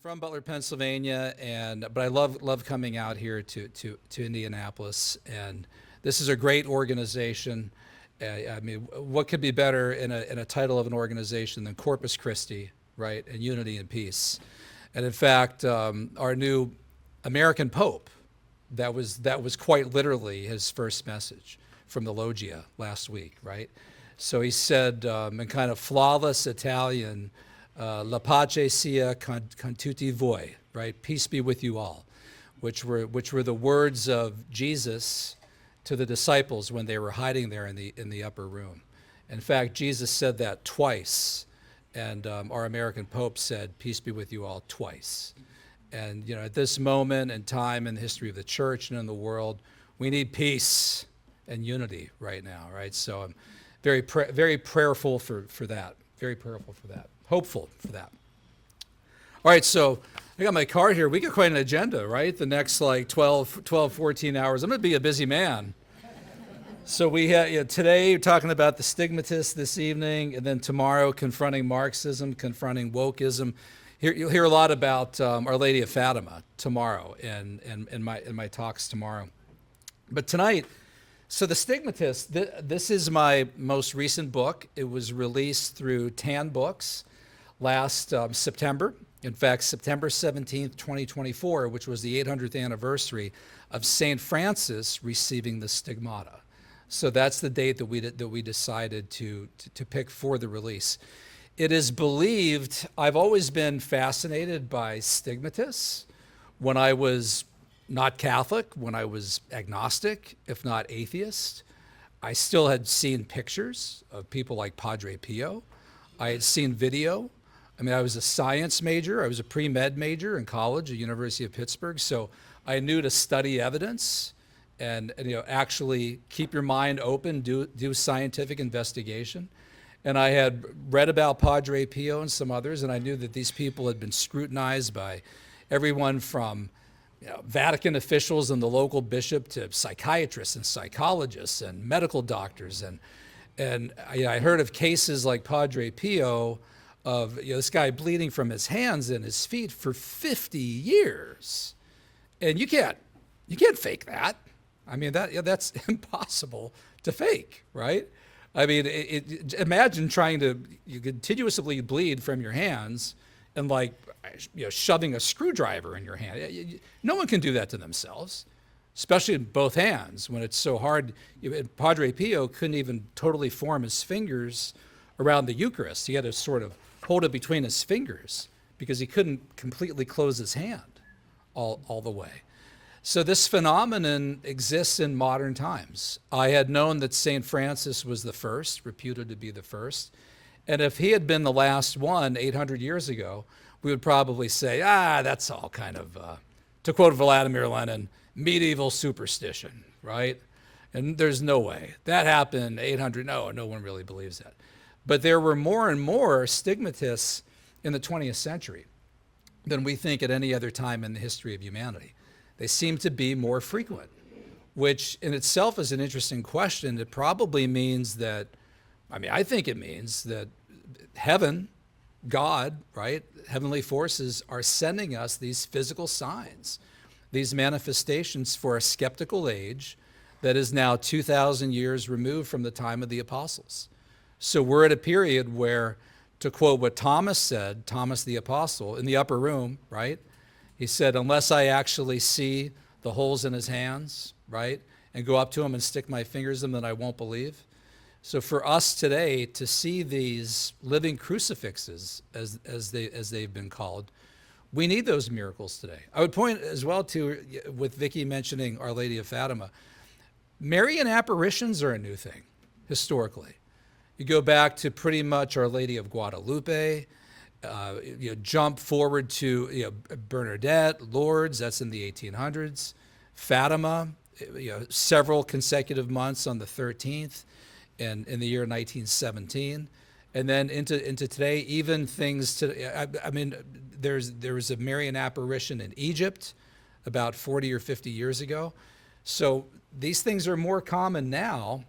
from Butler, Pennsylvania, but I love coming out here to Indianapolis, and this is a great organization. I mean, what could be better in a title of an organization than Corpus Christi, right? And unity and peace. And in fact, our new American Pope, that was quite literally his first message from the Loggia last week, right? So he said in kind of flawless Italian, La pace sia con tutti voi, right? Peace be with you all, which were the words of Jesus to the disciples when they were hiding there in the upper room. In fact, Jesus said that twice, and our American Pope said, "Peace be with you all," twice. And at this moment in time in the history of the church and in the world, we need peace and unity right now, right? So I'm very prayerful for that. Very prayerful for that. Hopeful for that. All right, so I got my card here. We got quite an agenda, right? The next 12, 14 hours. I'm going to be a busy man. So we have today we're talking about the stigmatists this evening, and then tomorrow confronting Marxism, confronting wokeism. You'll hear a lot about Our Lady of Fatima tomorrow in my talks tomorrow. But tonight, so the Stigmatists, this is my most recent book. It was released through Tan Books last September. In fact, September 17th, 2024, which was the 800th anniversary of St. Francis receiving the stigmata. So that's the date that we decided to pick for the release. It is believed, I've always been fascinated by stigmatists. When I was not Catholic, when I was agnostic, if not atheist, I still had seen pictures of people like Padre Pio. I had seen video. I mean, I was a science major. I was a pre-med major in college at University of Pittsburgh. So I knew to study evidence and actually keep your mind open, do scientific investigation. And I had read about Padre Pio and some others, and I knew that these people had been scrutinized by everyone from Vatican officials and the local bishop to psychiatrists and psychologists and medical doctors. And I heard of cases like Padre Pio of this guy bleeding from his hands and his feet for 50 years. And you can't fake that. I mean, that's impossible to fake, right? I mean, imagine trying to continuously bleed from your hands and shoving a screwdriver in your hand. No one can do that to themselves, especially in both hands when it's so hard. Padre Pio couldn't even totally form his fingers around the Eucharist. He had to sort of hold it between his fingers because he couldn't completely close his hand all the way. So this phenomenon exists in modern times. I had known that St. Francis was the first, reputed to be the first. And if he had been the last one 800 years ago, we would probably say, that's all kind of, to quote Vladimir Lenin, medieval superstition, right? And there's no way. That happened 800, no one really believes that. But there were more and more stigmatists in the 20th century than we think at any other time in the history of humanity. They seem to be more frequent, which in itself is an interesting question. It probably means that, I think it means that heaven, God, right, heavenly forces are sending us these physical signs, these manifestations for a skeptical age that is now 2,000 years removed from the time of the apostles. So we're at a period where, to quote what Thomas said, Thomas the apostle, in the upper room, right? He said, unless I actually see the holes in his hands, right, and go up to him and stick my fingers in them, then I won't believe. So for us today to see these living crucifixes, as they've been called, we need those miracles today. I would point as well to, with Vicky mentioning Our Lady of Fatima, Marian apparitions are a new thing, historically. You go back to pretty much Our Lady of Guadalupe, jump forward to Bernadette, Lourdes, that's in the 1800s, Fatima, several consecutive months on the 13th in the year 1917, and then into today, even things to, there was a Marian apparition in Egypt about 40 or 50 years ago. So these things are more common now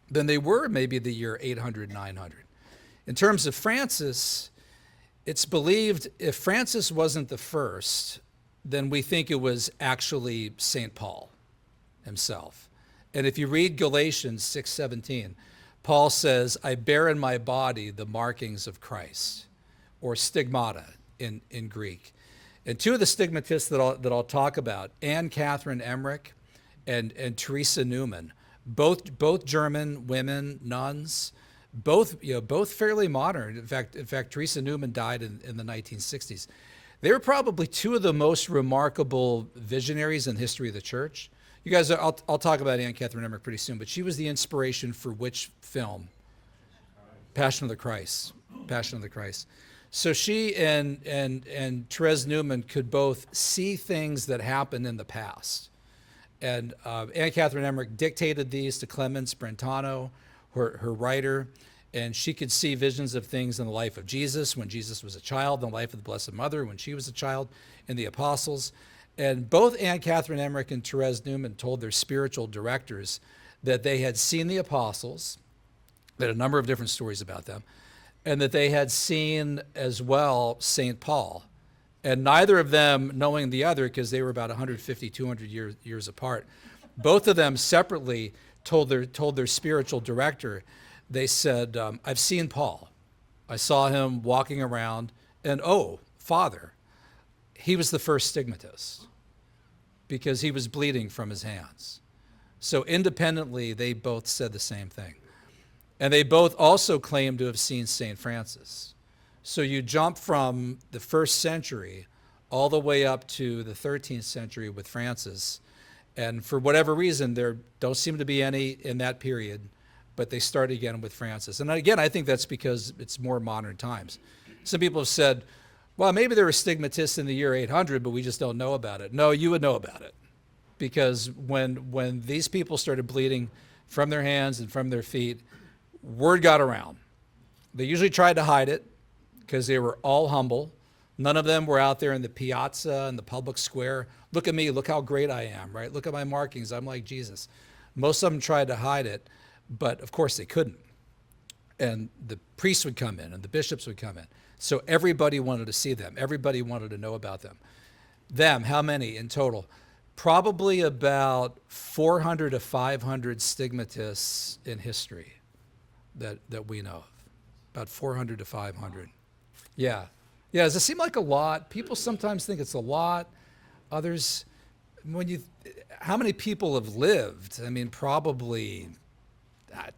than they were maybe the year 800, 900. In terms of Francis, It's believed if Francis wasn't the first, then we think it was actually St. Paul himself. And if you read Galatians 6:17, Paul says, I bear in my body the markings of Christ, or stigmata in Greek. And two of the stigmatists that I'll talk about, Anne Catherine Emmerich and Teresa Newman, both German women, nuns, both fairly modern. In fact, Teresa Newman died in the 1960s. They were probably two of the most remarkable visionaries in the history of the church. You guys, I'll talk about Anne Catherine Emmerich pretty soon, but she was the inspiration for which film? Passion of the Christ. Passion of the Christ. So she and Therese Newman could both see things that happened in the past. And Anne Catherine Emmerich dictated these to Clemens Brentano, her writer, and she could see visions of things in the life of Jesus when Jesus was a child, in the life of the Blessed Mother when she was a child, in the apostles. And both Anne Catherine Emmerich and Therese Newman told their spiritual directors that they had seen the apostles, they had a number of different stories about them, and that they had seen as well St. Paul. And neither of them knowing the other, because they were about 150, 200 years apart, both of them separately told their spiritual director, they said, I've seen Paul. I saw him walking around, and oh, Father, he was the first stigmatist because he was bleeding from his hands. So independently, they both said the same thing. And they both also claimed to have seen St. Francis. So you jump from the first century all the way up to the 13th century with Francis. And for whatever reason, there don't seem to be any in that period, but they start again with Francis. And again, I think that's because it's more modern times. Some people have said, well, maybe there were stigmatists in the year 800, but we just don't know about it. No, you would know about it. Because when these people started bleeding from their hands and from their feet, word got around. They usually tried to hide it because they were all humble. None of them were out there in the piazza and the public square. Look at me, look how great I am, right? Look at my markings, I'm like Jesus. Most of them tried to hide it, but of course they couldn't. And the priests would come in and the bishops would come in. So everybody wanted to see them. Everybody wanted to know about them. Them, how many in total? Probably about 400 to 500 stigmatists in history that we know of. About 400 to 500. Yeah. Yeah, does it seem like a lot? People sometimes think it's a lot. Others, how many people have lived? I mean, probably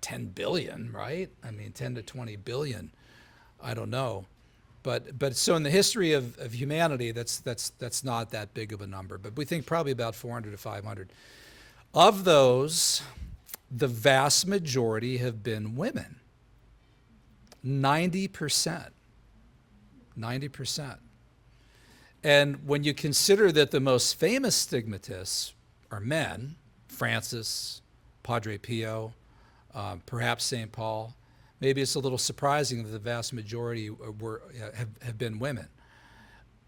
10 billion, right? I mean, 10 to 20 billion. I don't know. But so in the history of humanity, that's not that big of a number. But we think probably about 400 to 500. Of those, the vast majority have been women. 90%. 90%. And when you consider that the most famous stigmatists are men, Francis, Padre Pio, perhaps St. Paul, maybe it's a little surprising that the vast majority have been women.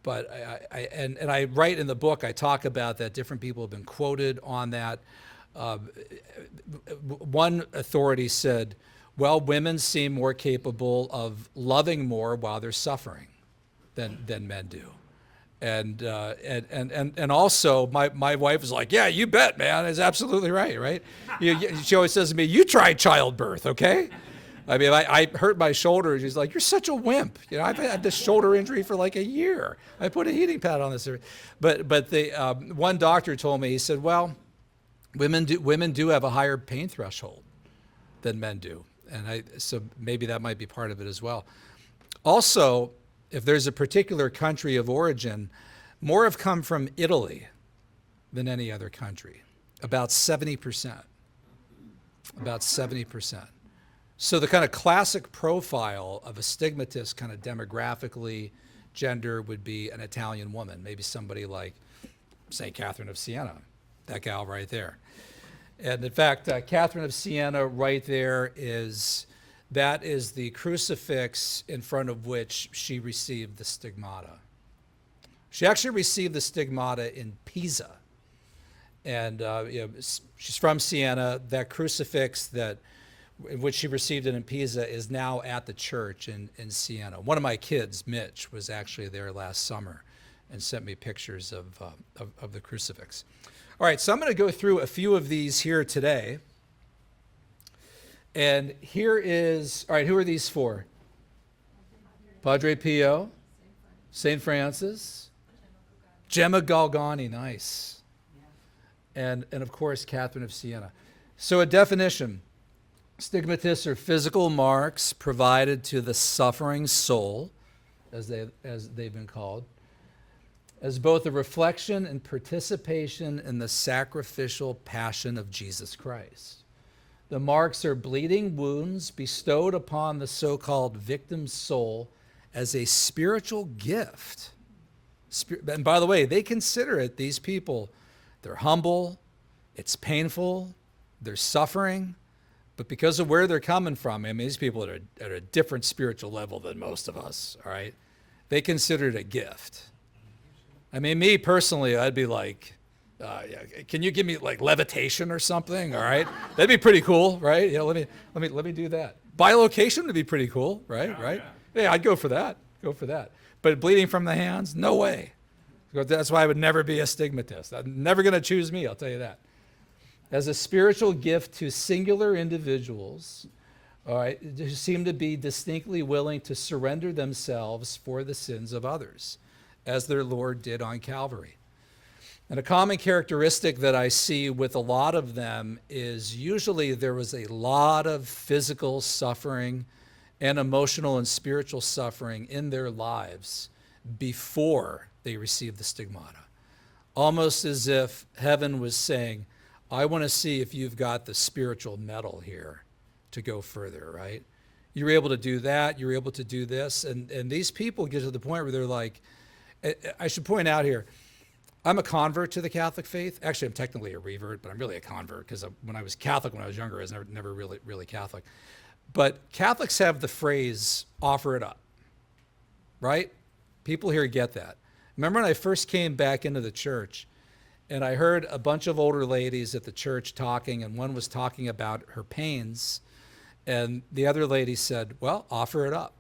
But I write in the book, I talk about that different people have been quoted on that. One authority said, well, women seem more capable of loving more while they're suffering than men do. And also, my wife is like, yeah, you bet, man. It's absolutely right? She always says to me, you try childbirth, okay? I mean, I hurt my shoulder. She's like, you're such a wimp. I've had this shoulder injury for like a year. I put a heating pad on this. But one doctor told me, he said, well, women do have a higher pain threshold than men do. And so maybe that might be part of it as well. Also, if there's a particular country of origin, more have come from Italy than any other country, about 70%. About 70%. So the kind of classic profile of a stigmatist kind of demographically, gender would be an Italian woman, maybe somebody like St. Catherine of Siena, that gal right there. And in fact, Catherine of Siena right there that is the crucifix in front of which she received the stigmata. She actually received the stigmata in Pisa. And she's from Siena. That crucifix that which she received it in Pisa, is now at the church in Siena. One of my kids, Mitch, was actually there last summer and sent me pictures of the crucifix. All right, so I'm going to go through a few of these here today. And here is, all right, who are these for? Padre Pio, St. Francis, Gemma Galgani, nice. And of course, Catherine of Siena. So a definition: stigmatists are physical marks provided to the suffering soul, as they've been called, as both a reflection and participation in the sacrificial passion of Jesus Christ. The marks are bleeding wounds bestowed upon the so-called victim's soul as a spiritual gift. And by the way, they consider it, these people, they're humble, it's painful, they're suffering, but because of where they're coming from, I mean, these people are at a different spiritual level than most of us, all right? They consider it a gift. I mean, me personally, I'd be like, can you give me like levitation or something? All right, that'd be pretty cool, right? Let me do that. Bilocation would be pretty cool, right? Yeah, Right? yeah. Yeah, I'd go for that. But bleeding from the hands, no way. That's why I would never be a stigmatist. I'm never going to choose me, I'll tell you that. As a spiritual gift to singular individuals, all right, who seem to be distinctly willing to surrender themselves for the sins of others, as their Lord did on Calvary. And a common characteristic that I see with a lot of them is usually there was a lot of physical suffering and emotional and spiritual suffering in their lives before they received the stigmata. Almost as if heaven was saying, I want to see if you've got the spiritual mettle here to go further, right? You're able to do that, you're able to do this, and these people get to the point where they're like, I should point out here, I'm a convert to the Catholic faith. Actually, I'm technically a revert, but I'm really a convert because when I was Catholic when I was younger, I was never really Catholic. But Catholics have the phrase, offer it up, right? People here get that. Remember when I first came back into the church and I heard a bunch of older ladies at the church talking, and one was talking about her pains, and the other lady said, well, offer it up.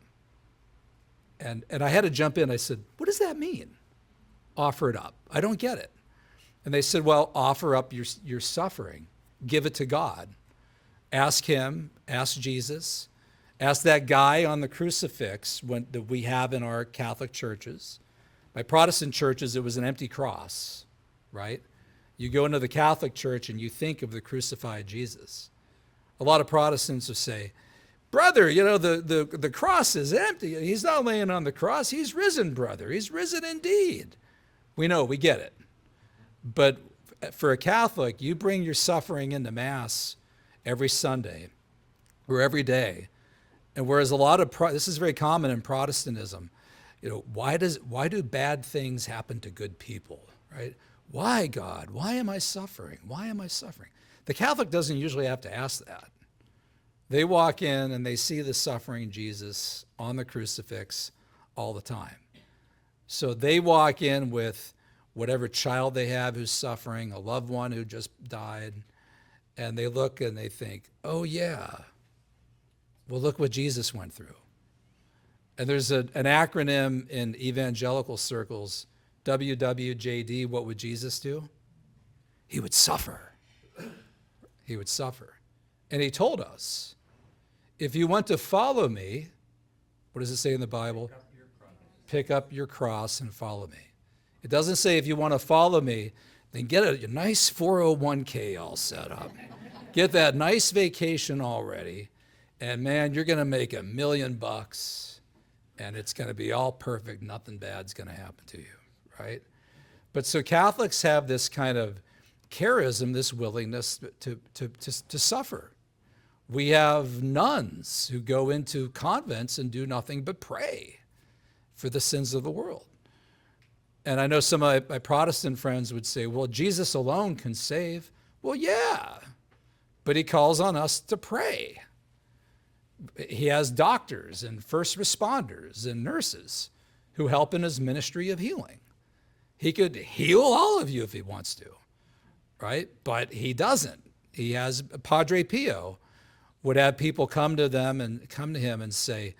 And I had to jump in. I said, what does that mean? Offer it up. I don't get it. And they said, well, offer up your suffering. Give it to God. Ask him, ask Jesus, ask that guy on the crucifix that we have in our Catholic churches. My Protestant churches, it was an empty cross, right? You go into the Catholic church and you think of the crucified Jesus. A lot of Protestants will say, brother, the cross is empty. He's not laying on the cross. He's risen, brother. He's risen indeed. We know, we get it. But for a Catholic, you bring your suffering into Mass every Sunday or every day. And whereas this is very common in Protestantism, why do bad things happen to good people, right? Why, God? Why am I suffering? Why am I suffering? The Catholic doesn't usually have to ask that. They walk in and they see the suffering Jesus on the crucifix all the time. So they walk in with whatever child they have who's suffering, a loved one who just died, and they look and they think, oh yeah, well look what Jesus went through. And there's an acronym in evangelical circles, WWJD, what would Jesus do? He would suffer. He would suffer. And he told us, if you want to follow me, what does it say in the Bible? Pick up your cross and follow me. It doesn't say if you want to follow me, then get a nice 401k all set up. Get that nice vacation already, and man, you're going to make $1 million, and it's going to be all perfect. Nothing bad's going to happen to you, right? But so Catholics have this kind of charism, this willingness to suffer. We have nuns who go into convents and do nothing but pray for the sins of the world. And I know some of my Protestant friends would say, well, Jesus alone can save. Well, yeah, but he calls on us to pray. He has doctors and first responders and nurses who help in his ministry of healing. He could heal all of you if he wants to, right? But he doesn't. He has Padre Pio, would have people come to him and say,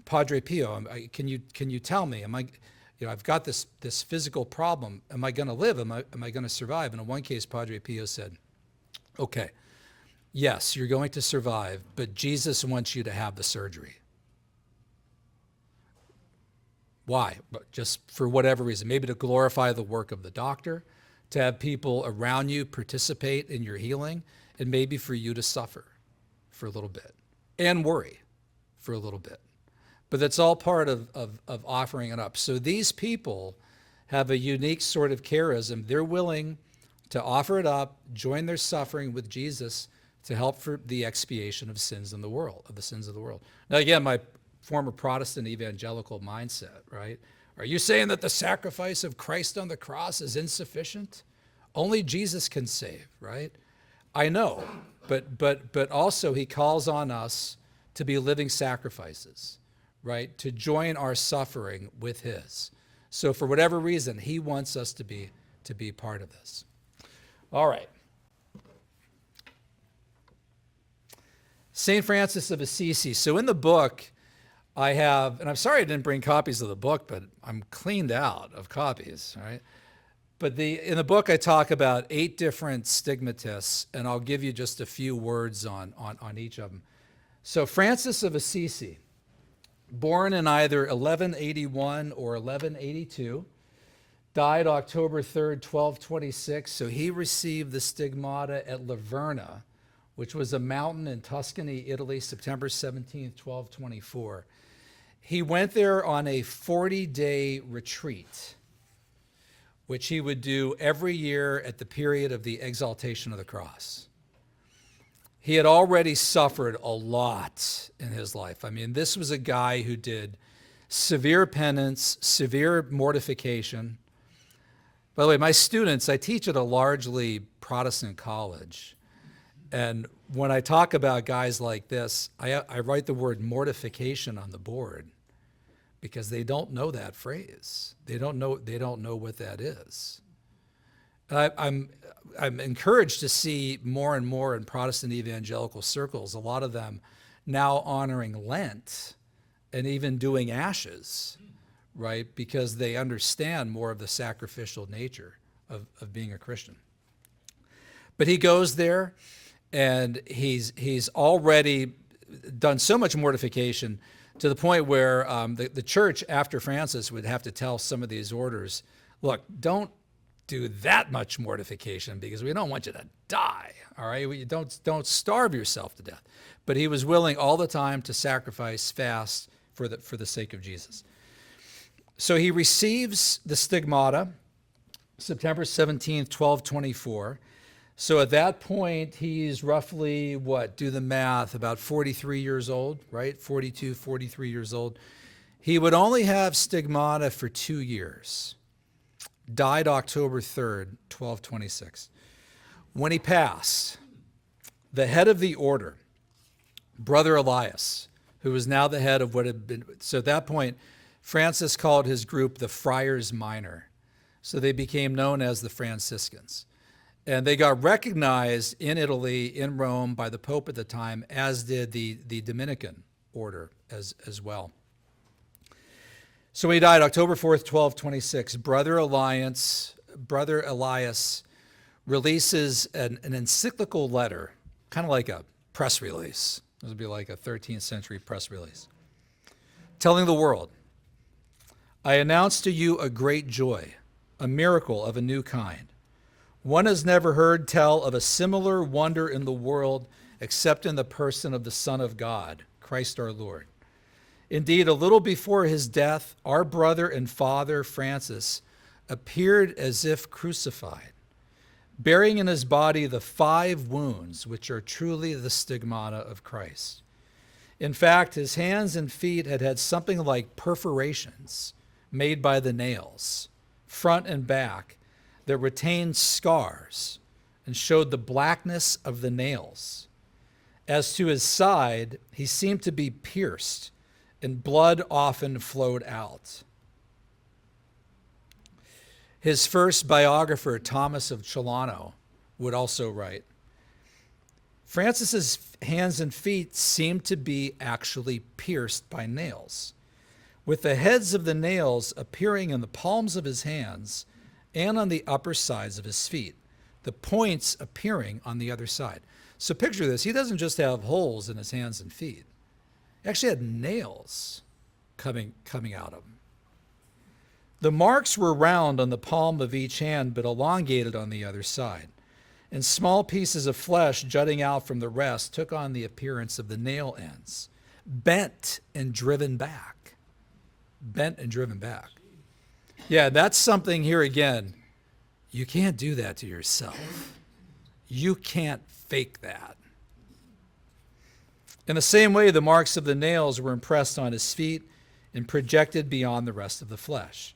Padre Pio, can you tell me, I've got this physical problem. Am I going to live? Am I going to survive? And in one case, Padre Pio said, okay, yes, you're going to survive, but Jesus wants you to have the surgery. Why? But just for whatever reason, maybe to glorify the work of the doctor, to have people around you participate in your healing, and maybe for you to suffer for a little bit and worry for a little bit. But that's all part of offering it up. So these people have a unique sort of charism. They're willing to offer it up, join their suffering with Jesus to help for the expiation of the sins of the world. Now, again, my former Protestant evangelical mindset, right? Are you saying that the sacrifice of Christ on the cross is insufficient? Only Jesus can save, right? I know, but also he calls on us to be living sacrifices, right? To join our suffering with his. So for whatever reason, he wants us to be part of this. All right. St. Francis of Assisi. So in the book, I have, and I'm sorry I didn't bring copies of the book, but I'm cleaned out of copies, right? But in the book, I talk about 8 different stigmatists, and I'll give you just a few words on each of them. So Francis of Assisi, born in either 1181 or 1182, died October 3rd, 1226. So he received the stigmata at Laverna, which was a mountain in Tuscany, Italy, September 17th, 1224. He went there on a 40-day retreat, which he would do every year at the period of the exaltation of the cross. He had already suffered a lot in his life. I mean, this was a guy who did severe penance, severe mortification. By the way, my students, I teach at a largely Protestant college. And when I talk about guys like this, I write the word mortification on the board because they don't know that phrase. They don't know what that is. I'm encouraged to see more and more in Protestant evangelical circles, a lot of them now honoring Lent and even doing ashes, right? Because they understand more of the sacrificial nature of being a Christian. But he goes there, and he's already done so much mortification to the point where the church after Francis would have to tell some of these orders, look, don't do that much mortification because we don't want you to die, all right? Don't starve yourself to death. But he was willing all the time to sacrifice, fast for the sake of Jesus. So he receives the stigmata September 17th, 1224. So at that point, he's roughly, do the math, about 43 years old, right? 42, 43 years old. He would only have stigmata for 2 years. Died October 3rd, 1226. When he passed, the head of the order, Brother Elias, who was now the head of what had been, so at that point, Francis called his group the Friars Minor. So they became known as the Franciscans. And they got recognized in Italy, in Rome, by the Pope at the time, as did the Dominican order as well. So when he died, October 4th, 1226, Brother Elias releases an encyclical letter, kind of like a press release. This would be like a 13th century press release, telling the world, I announce to you a great joy, a miracle of a new kind. One has never heard tell of a similar wonder in the world except in the person of the Son of God, Christ our Lord. Indeed, a little before his death, our brother and father, Francis, appeared as if crucified, bearing in his body the 5 wounds which are truly the stigmata of Christ. In fact, his hands and feet had something like perforations made by the nails, front and back, that retained scars and showed the blackness of the nails. As to his side, he seemed to be pierced, and blood often flowed out. His first biographer, Thomas of Celano, would also write, Francis's hands and feet seemed to be actually pierced by nails, with the heads of the nails appearing in the palms of his hands and on the upper sides of his feet, the points appearing on the other side. So picture this. He doesn't just have holes in his hands and feet. He actually had nails coming out of him. The marks were round on the palm of each hand, but elongated on the other side. And small pieces of flesh jutting out from the rest took on the appearance of the nail ends, bent and driven back. Bent and driven back. Yeah, that's something here again. You can't do that to yourself. You can't fake that. In the same way, the marks of the nails were impressed on his feet and projected beyond the rest of the flesh.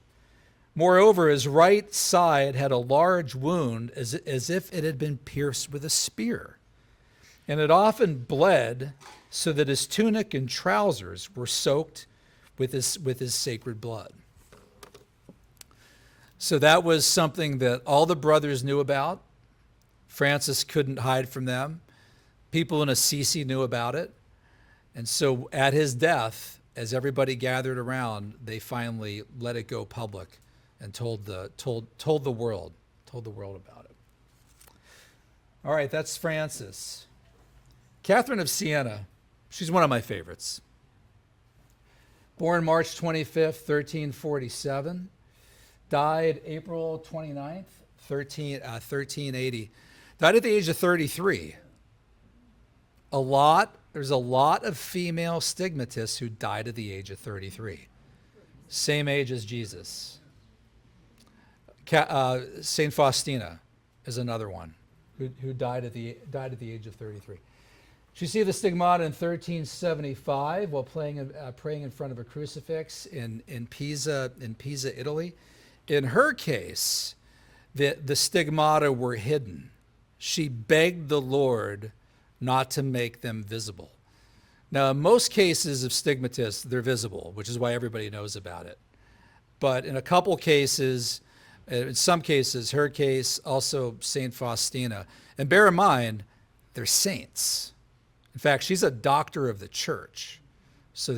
Moreover, his right side had a large wound as if it had been pierced with a spear, and it often bled so that his tunic and trousers were soaked with his sacred blood. So that was something that all the brothers knew about. Francis couldn't hide from them. People in Assisi knew about it. And so at his death, as everybody gathered around, they finally let it go public and told the world about it. All right, that's Francis. Catherine of Siena, she's one of my favorites. Born March 25th, 1347, died April 29th, 1380. Died at the age of 33. There's a lot of female stigmatists who died at the age of 33. Same age as Jesus. Saint Faustina is another one who died at the age of 33. She received the stigmata in 1375 while praying in front of a crucifix in Pisa, Italy. In her case, the stigmata were hidden. She begged the Lord not to make them visible. Now, in most cases of stigmatists, they're visible, which is why everybody knows about it. But in a couple cases, in some cases, her case, also Saint Faustina. And bear in mind, they're saints. In fact, she's a doctor of the church. So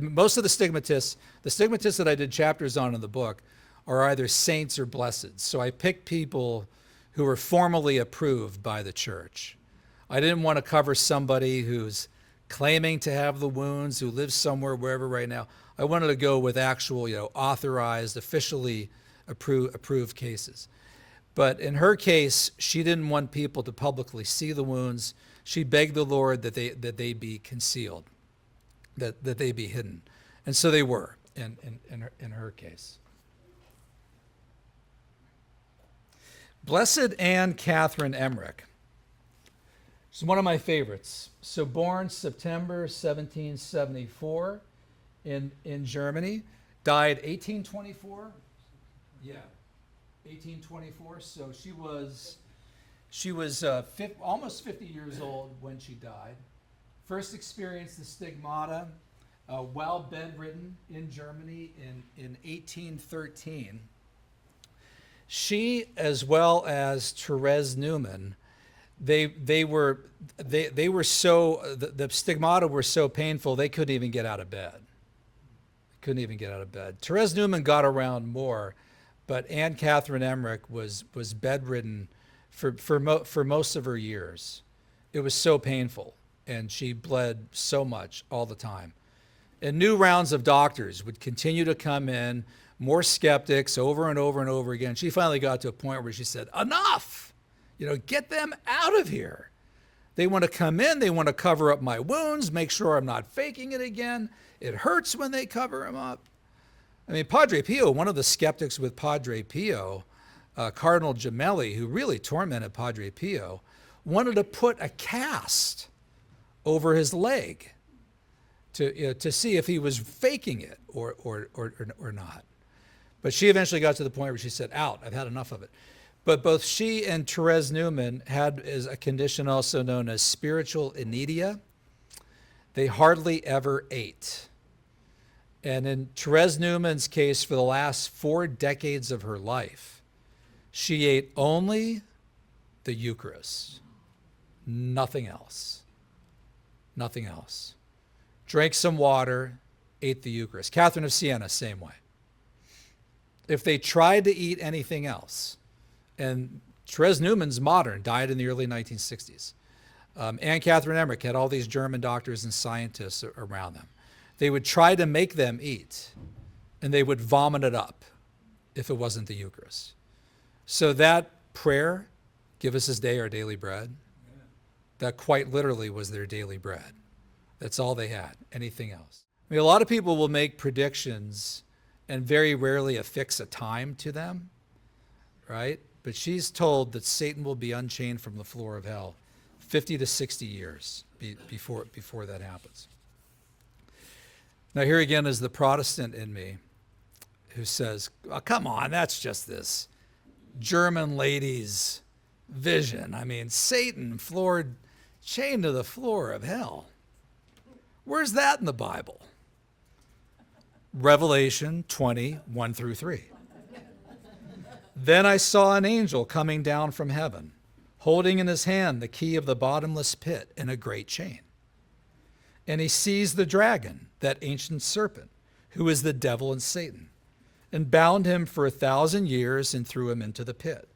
most of the stigmatists that I did chapters on in the book are either saints or blessed. So I picked people who were formally approved by the church. I didn't want to cover somebody who's claiming to have the wounds, who lives somewhere, wherever right now. I wanted to go with actual, authorized, officially approved cases. But in her case, she didn't want people to publicly see the wounds. She begged the Lord that they be concealed, that they be hidden. And so they were in her case. Blessed Anne Catherine Emmerich. She's one of my favorites. So born September 1774 in Germany, died 1824. Yeah, 1824. So she was almost 50 years old when she died. First experienced the stigmata while bedridden in Germany in 1813. She, as well as Therese Neumann, the stigmata were so painful they couldn't even get out of bed. Therese Neumann got around more, but Anne Catherine Emmerich was bedridden for most of her years. It was so painful, and she bled so much all the time. And new rounds of doctors would continue to come in, more skeptics over and over and over again. She finally got to a point where she said, enough! Get them out of here. They want to come in, they want to cover up my wounds, make sure I'm not faking it again. It hurts when they cover them up. I mean, Padre Pio, one of the skeptics with Padre Pio, Cardinal Gemelli, who really tormented Padre Pio, wanted to put a cast over his leg to see if he was faking it or not. But she eventually got to the point where she said, out, I've had enough of it. But both she and Therese Neumann had a condition also known as spiritual inedia. They hardly ever ate. And in Therese Neumann's case, for the last 4 decades of her life, she ate only the Eucharist. Nothing else. Nothing else. Drank some water, ate the Eucharist. Catherine of Siena, same way. If they tried to eat anything else, and Therese Newman's modern, died in the early 1960s. Anne Catherine Emmerich had all these German doctors and scientists around them. They would try to make them eat, and they would vomit it up if it wasn't the Eucharist. So that prayer, give us this day our daily bread, that quite literally was their daily bread. That's all they had, anything else. I mean, a lot of people will make predictions and very rarely affix a time to them, right? But she's told that Satan will be unchained from the floor of hell 50 to 60 years before that happens. Now here again is the Protestant in me who says, oh, come on, that's just this German lady's vision. I mean, Satan chained to the floor of hell. Where's that in the Bible? Revelation 20, 1 through 3. Then I saw an angel coming down from heaven, holding in his hand the key of the bottomless pit and a great chain. And he seized the dragon, that ancient serpent, who is the devil and Satan, and bound him for 1,000 years and threw him into the pit,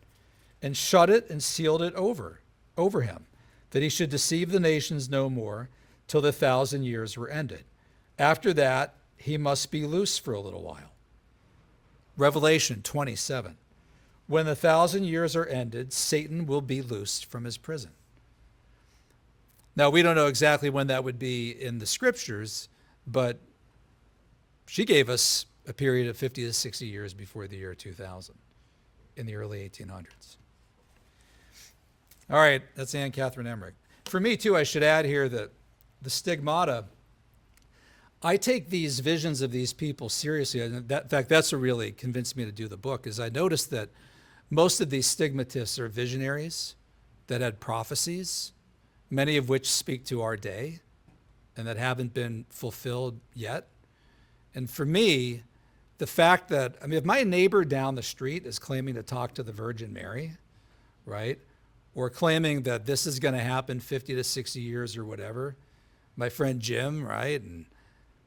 and shut it and sealed it over him, that he should deceive the nations no more till the 1,000 years were ended. After that, he must be loosed for a little while. Revelation 27. When the 1,000 years are ended, Satan will be loosed from his prison. Now, we don't know exactly when that would be in the scriptures, but she gave us a period of 50 to 60 years before the year 2000 in the early 1800s. All right, that's Anne Catherine Emmerich. For me, too, I should add here that the stigmata, I take these visions of these people seriously. In fact, that's what really convinced me to do the book, is I noticed that most of these stigmatists are visionaries that had prophecies, many of which speak to our day and that haven't been fulfilled yet. And for me, the fact that, if my neighbor down the street is claiming to talk to the Virgin Mary, right, or claiming that this is going to happen 50 to 60 years or whatever, my friend Jim, right, and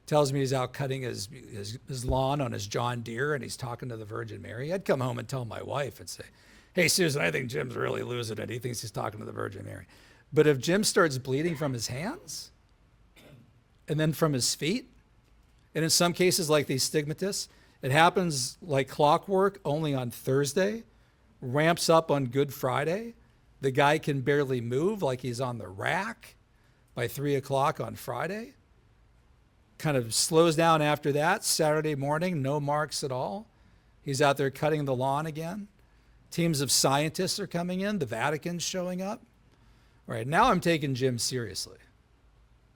tells me he's out cutting his lawn on his John Deere and he's talking to the Virgin Mary, I'd come home and tell my wife and say, hey, Susan, I think Jim's really losing it. He thinks he's talking to the Virgin Mary. But if Jim starts bleeding from his hands and then from his feet, and in some cases like these stigmatists, it happens like clockwork only on Thursday, ramps up on Good Friday. The guy can barely move like he's on the rack by 3 o'clock on Friday. Kind of slows down after that. Saturday morning, no marks at all. He's out there cutting the lawn again. Teams of scientists are coming in. The Vatican's showing up. All right, now I'm taking Jim seriously.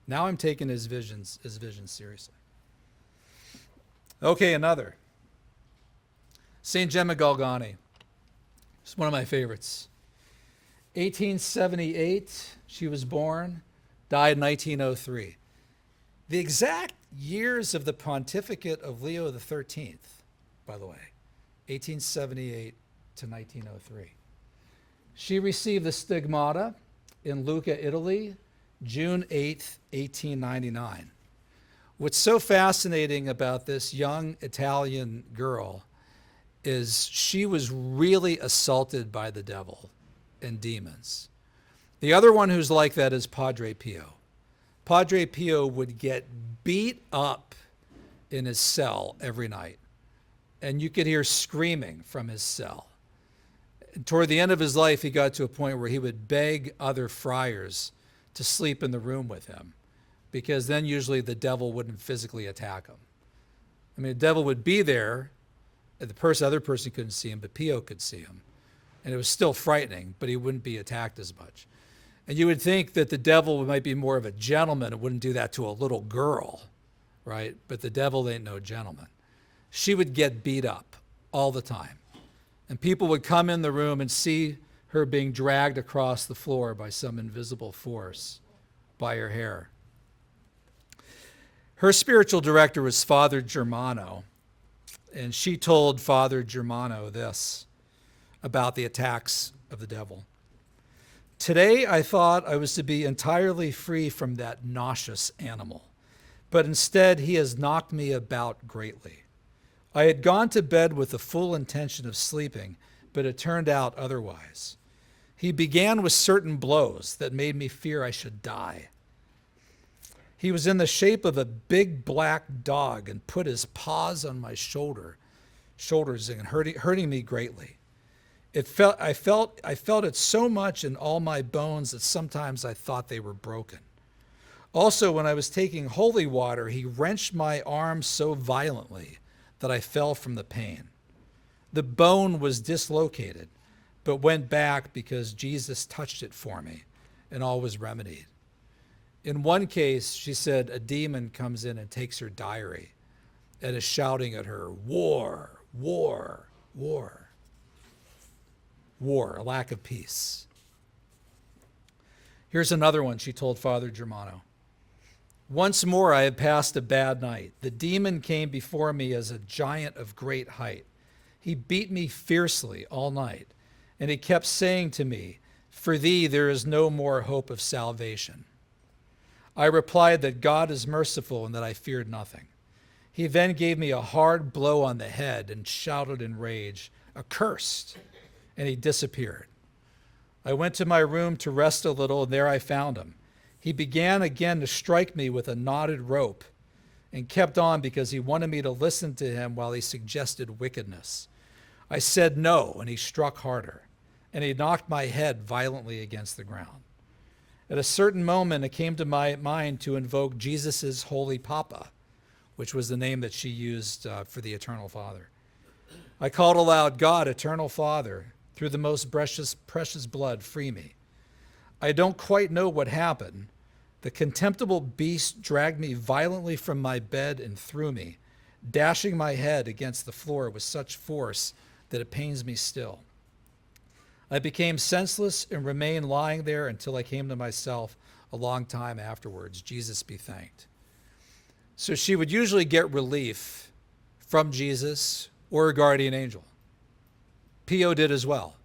Now I'm taking his visions seriously. Okay, another. St. Gemma Galgani. It's one of my favorites. 1878, she was born, died in 1903. The exact years of the pontificate of Leo XIII, by the way, 1878 to 1903. She received the stigmata in Lucca, Italy, June 8th, 1899. What's so fascinating about this young Italian girl is she was really assaulted by the devil and demons. The other one who's like that is Padre Pio. Padre Pio would get beat up in his cell every night, and you could hear screaming from his cell. And toward the end of his life, he got to a point where he would beg other friars to sleep in the room with him, because then usually the devil wouldn't physically attack him. The devil would be there, and the other person couldn't see him, but Pio could see him. And it was still frightening, but he wouldn't be attacked as much. And you would think that the devil might be more of a gentleman and wouldn't do that to a little girl, right? But the devil ain't no gentleman. She would get beat up all the time. And people would come in the room and see her being dragged across the floor by some invisible force by her hair. Her spiritual director was Father Germano, and she told Father Germano this about the attacks of the devil. Today I thought I was to be entirely free from that nauseous animal, but instead he has knocked me about greatly. I had gone to bed with the full intention of sleeping, but it turned out otherwise. He began with certain blows that made me fear I should die. He was in the shape of a big black dog and put his paws on my shoulders and hurting me greatly. I felt it so much in all my bones that sometimes I thought they were broken. Also, when I was taking holy water, he wrenched my arm so violently that I fell from the pain. The bone was dislocated, but went back because Jesus touched it for me, and all was remedied. In one case, she said a demon comes in and takes her diary and is shouting at her, war, war, war, war, a lack of peace. Here's another one she told Father Germano. Once more I had passed a bad night. The demon came before me as a giant of great height. He beat me fiercely all night, and he kept saying to me, "For thee there is no more hope of salvation." I replied that God is merciful and that I feared nothing. He then gave me a hard blow on the head and shouted in rage, "Accursed!" and he disappeared. I went to my room to rest a little, and there I found him. He began again to strike me with a knotted rope and kept on because he wanted me to listen to him while he suggested wickedness. I said no, and he struck harder, and he knocked my head violently against the ground. At a certain moment, it came to my mind to invoke Jesus' Holy Papa, which was the name that she used for the Eternal Father. I called aloud, "God, Eternal Father, through the most precious blood, free me." I don't quite know what happened. The contemptible beast dragged me violently from my bed and threw me, dashing my head against the floor with such force that it pains me still. I became senseless and remained lying there until I came to myself a long time afterwards. Jesus be thanked. So she would usually get relief from Jesus or a guardian angel. Pio did as well.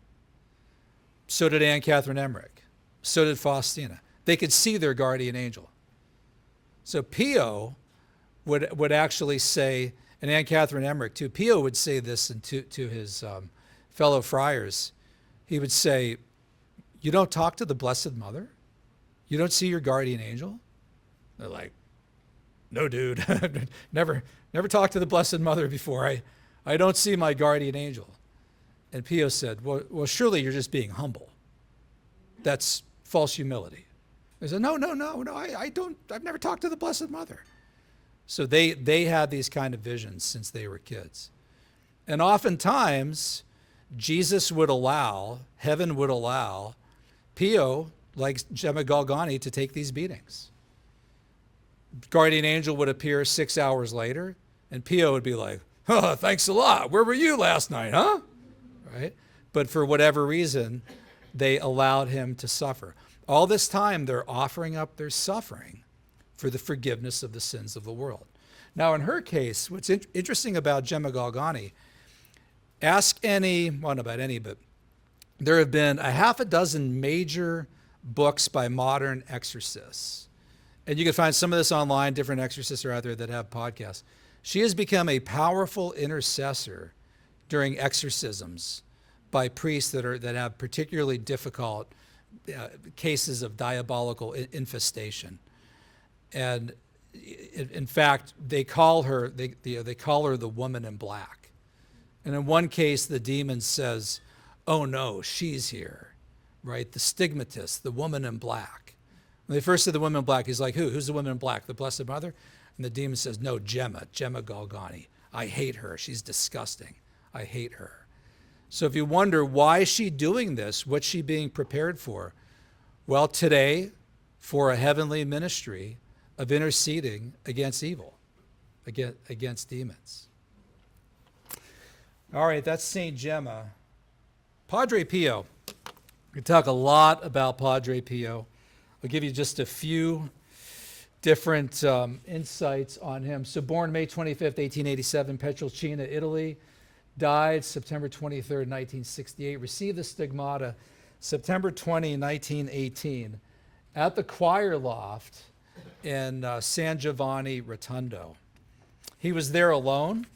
So did Anne Catherine Emmerich. So did Faustina. They could see their guardian angel. So Pio would actually say, and Anne Catherine Emmerich too, Pio would say this to his fellow friars. He would say, "You don't talk to the Blessed Mother? You don't see your guardian angel?" They're like, "No, dude, never talked to the Blessed Mother before. I don't see my guardian angel." And Pio said, well, surely you're just being humble. That's false humility. They said, no, I've never talked to the Blessed Mother. So they had these kind of visions since they were kids. And oftentimes, Jesus would allow, heaven would allow, Pio, like Gemma Galgani, to take these beatings. Guardian angel would appear 6 hours later, and Pio would be like, "Oh, thanks a lot. Where were you last night, huh?" Right? But for whatever reason, they allowed him to suffer. All this time, they're offering up their suffering for the forgiveness of the sins of the world. Now, in her case, what's interesting about Gemma Galgani, ask any, well, not about any, but there have been a half a dozen major books by modern exorcists. And you can find some of this online. Different exorcists are out there that have podcasts. She has become a powerful intercessor during exorcisms by priests that have particularly difficult cases of diabolical infestation. And in fact, they call her the woman in black. And in one case, the demon says, "Oh no, she's here," right? The stigmatist, the woman in black. When they first said the woman in black, he's like, Who's the woman in black? The Blessed Mother? And the demon says, "No, Gemma Galgani. I hate her. She's disgusting. I hate her." So if you wonder, why is she doing this? What's she being prepared for? Well, today, for a heavenly ministry of interceding against evil, against demons. All right, that's St. Gemma. Padre Pio. We can talk a lot about Padre Pio. I'll give you just a few different insights on him. So born May 25th, 1887, Pietrelcina, Italy. Died September 23rd, 1968. Received the stigmata September 20, 1918, at the choir loft in San Giovanni Rotondo. He was there alone.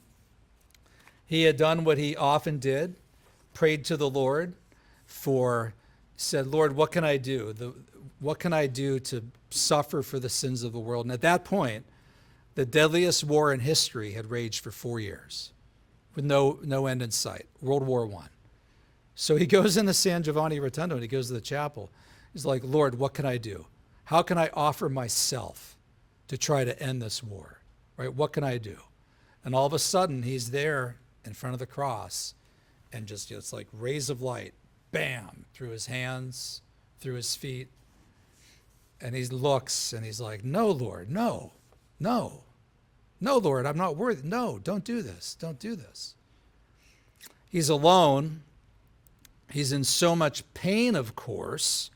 He had done what he often did, prayed to the Lord said, Lord, what can I do? What can I do to suffer for the sins of the world? And at that point, the deadliest war in history had raged for 4 years with no end in sight, World War I. So he goes into San Giovanni Rotondo and he goes to the chapel. He's like, Lord, what can I do? How can I offer myself to try to end this war? Right? What can I do? And all of a sudden, he's there in front of the cross, and just it's like rays of light, bam, through his hands, through his feet. And he looks and he's like, no, Lord, no, Lord, I'm not worthy. No, don't do this. Don't do this. He's alone. He's in so much pain, of course.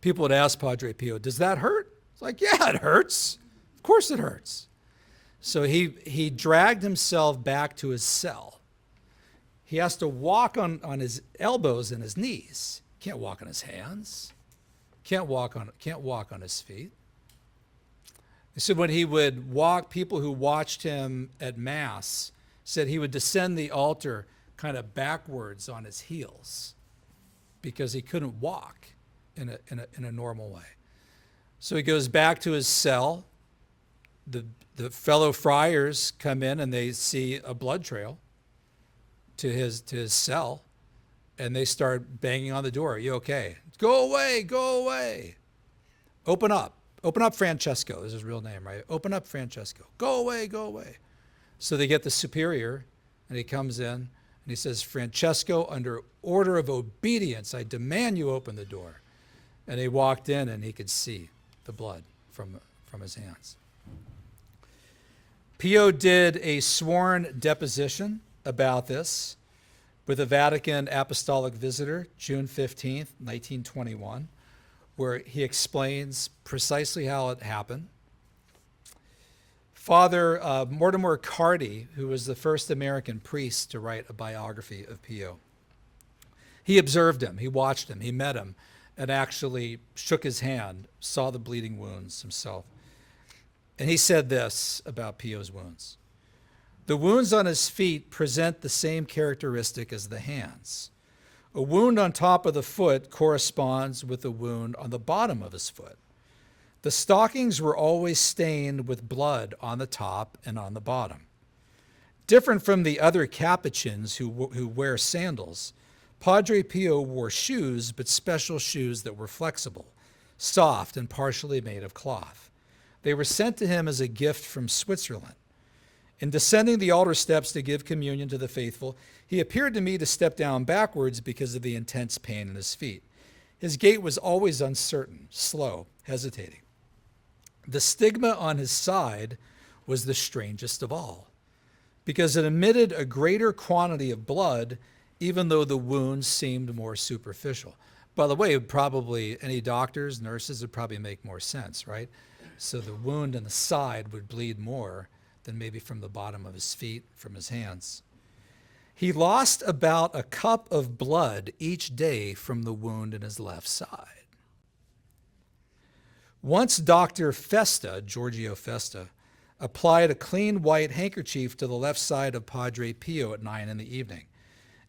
People would ask Padre Pio, does that hurt? It's like, yeah, it hurts. Of course it hurts. So he dragged himself back to his cell. He has to walk on his elbows and his knees. Can't walk on his hands. Can't walk on his feet. So when he would walk, people who watched him at Mass said he would descend the altar kind of backwards on his heels because he couldn't walk in a normal way. So he goes back to his cell. The fellow friars come in and they see a blood trail to his cell, and they start banging on the door. Are you okay? Go away, go away. Open up, Francesco. This is his real name, right? Open up, Francesco. Go away, go away. So they get the superior, and he comes in, and he says, Francesco, under order of obedience, I demand you open the door. And he walked in, and he could see the blood from his hands. Pio did a sworn deposition about this with a Vatican apostolic visitor, June 15th, 1921, where he explains precisely how it happened. Father Mortimer Carty, who was the first American priest to write a biography of Pio, he observed him, he watched him, he met him, and actually shook his hand, saw the bleeding wounds himself. And he said this about Pio's wounds. The wounds on his feet present the same characteristic as the hands. A wound on top of the foot corresponds with a wound on the bottom of his foot. The stockings were always stained with blood on the top and on the bottom. Different from the other Capuchins who wear sandals, Padre Pio wore shoes, but special shoes that were flexible, soft, and partially made of cloth. They were sent to him as a gift from Switzerland. In descending the altar steps to give communion to the faithful, he appeared to me to step down backwards because of the intense pain in his feet. His gait was always uncertain, slow, hesitating. The stigma on his side was the strangest of all, because it emitted a greater quantity of blood, even though the wounds seemed more superficial. By the way, probably any doctors, nurses would probably make more sense, right? So the wound in the side would bleed more than maybe from the bottom of his feet, from his hands. He lost about a cup of blood each day from the wound in his left side. Once Dr. Festa, Giorgio Festa, applied a clean white handkerchief to the left side of Padre Pio at 9 in the evening.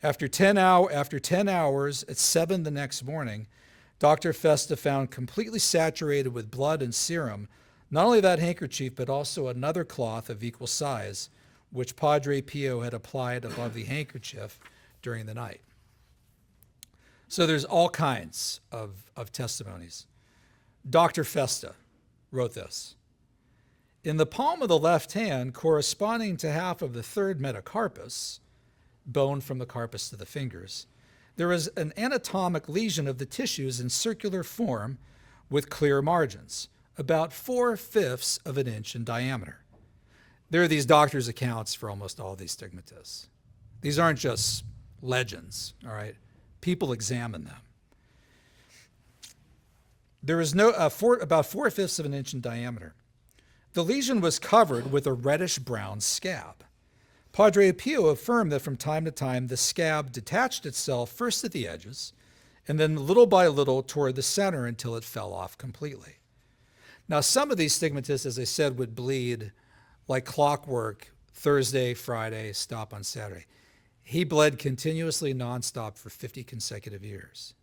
After 10 hours, at 7 the next morning, Dr. Festa found completely saturated with blood and serum not only that handkerchief, but also another cloth of equal size, which Padre Pio had applied above the handkerchief during the night. So there's all kinds of testimonies. Dr. Festa wrote this. In the palm of the left hand, corresponding to half of the third metacarpus, bone from the carpus to the fingers, there is an anatomic lesion of the tissues in circular form with clear margins, about 4/5 of an inch in diameter. There are these doctors' accounts for almost all these stigmatists. These aren't just legends, all right? People examine them. There is about 4/5 of an inch in diameter. The lesion was covered with a reddish-brown scab. Padre Pio affirmed that from time to time the scab detached itself first at the edges and then little by little toward the center until it fell off completely. Now, some of these stigmatists, as I said, would bleed like clockwork Thursday, Friday, stop on Saturday. He bled continuously nonstop for 50 consecutive years.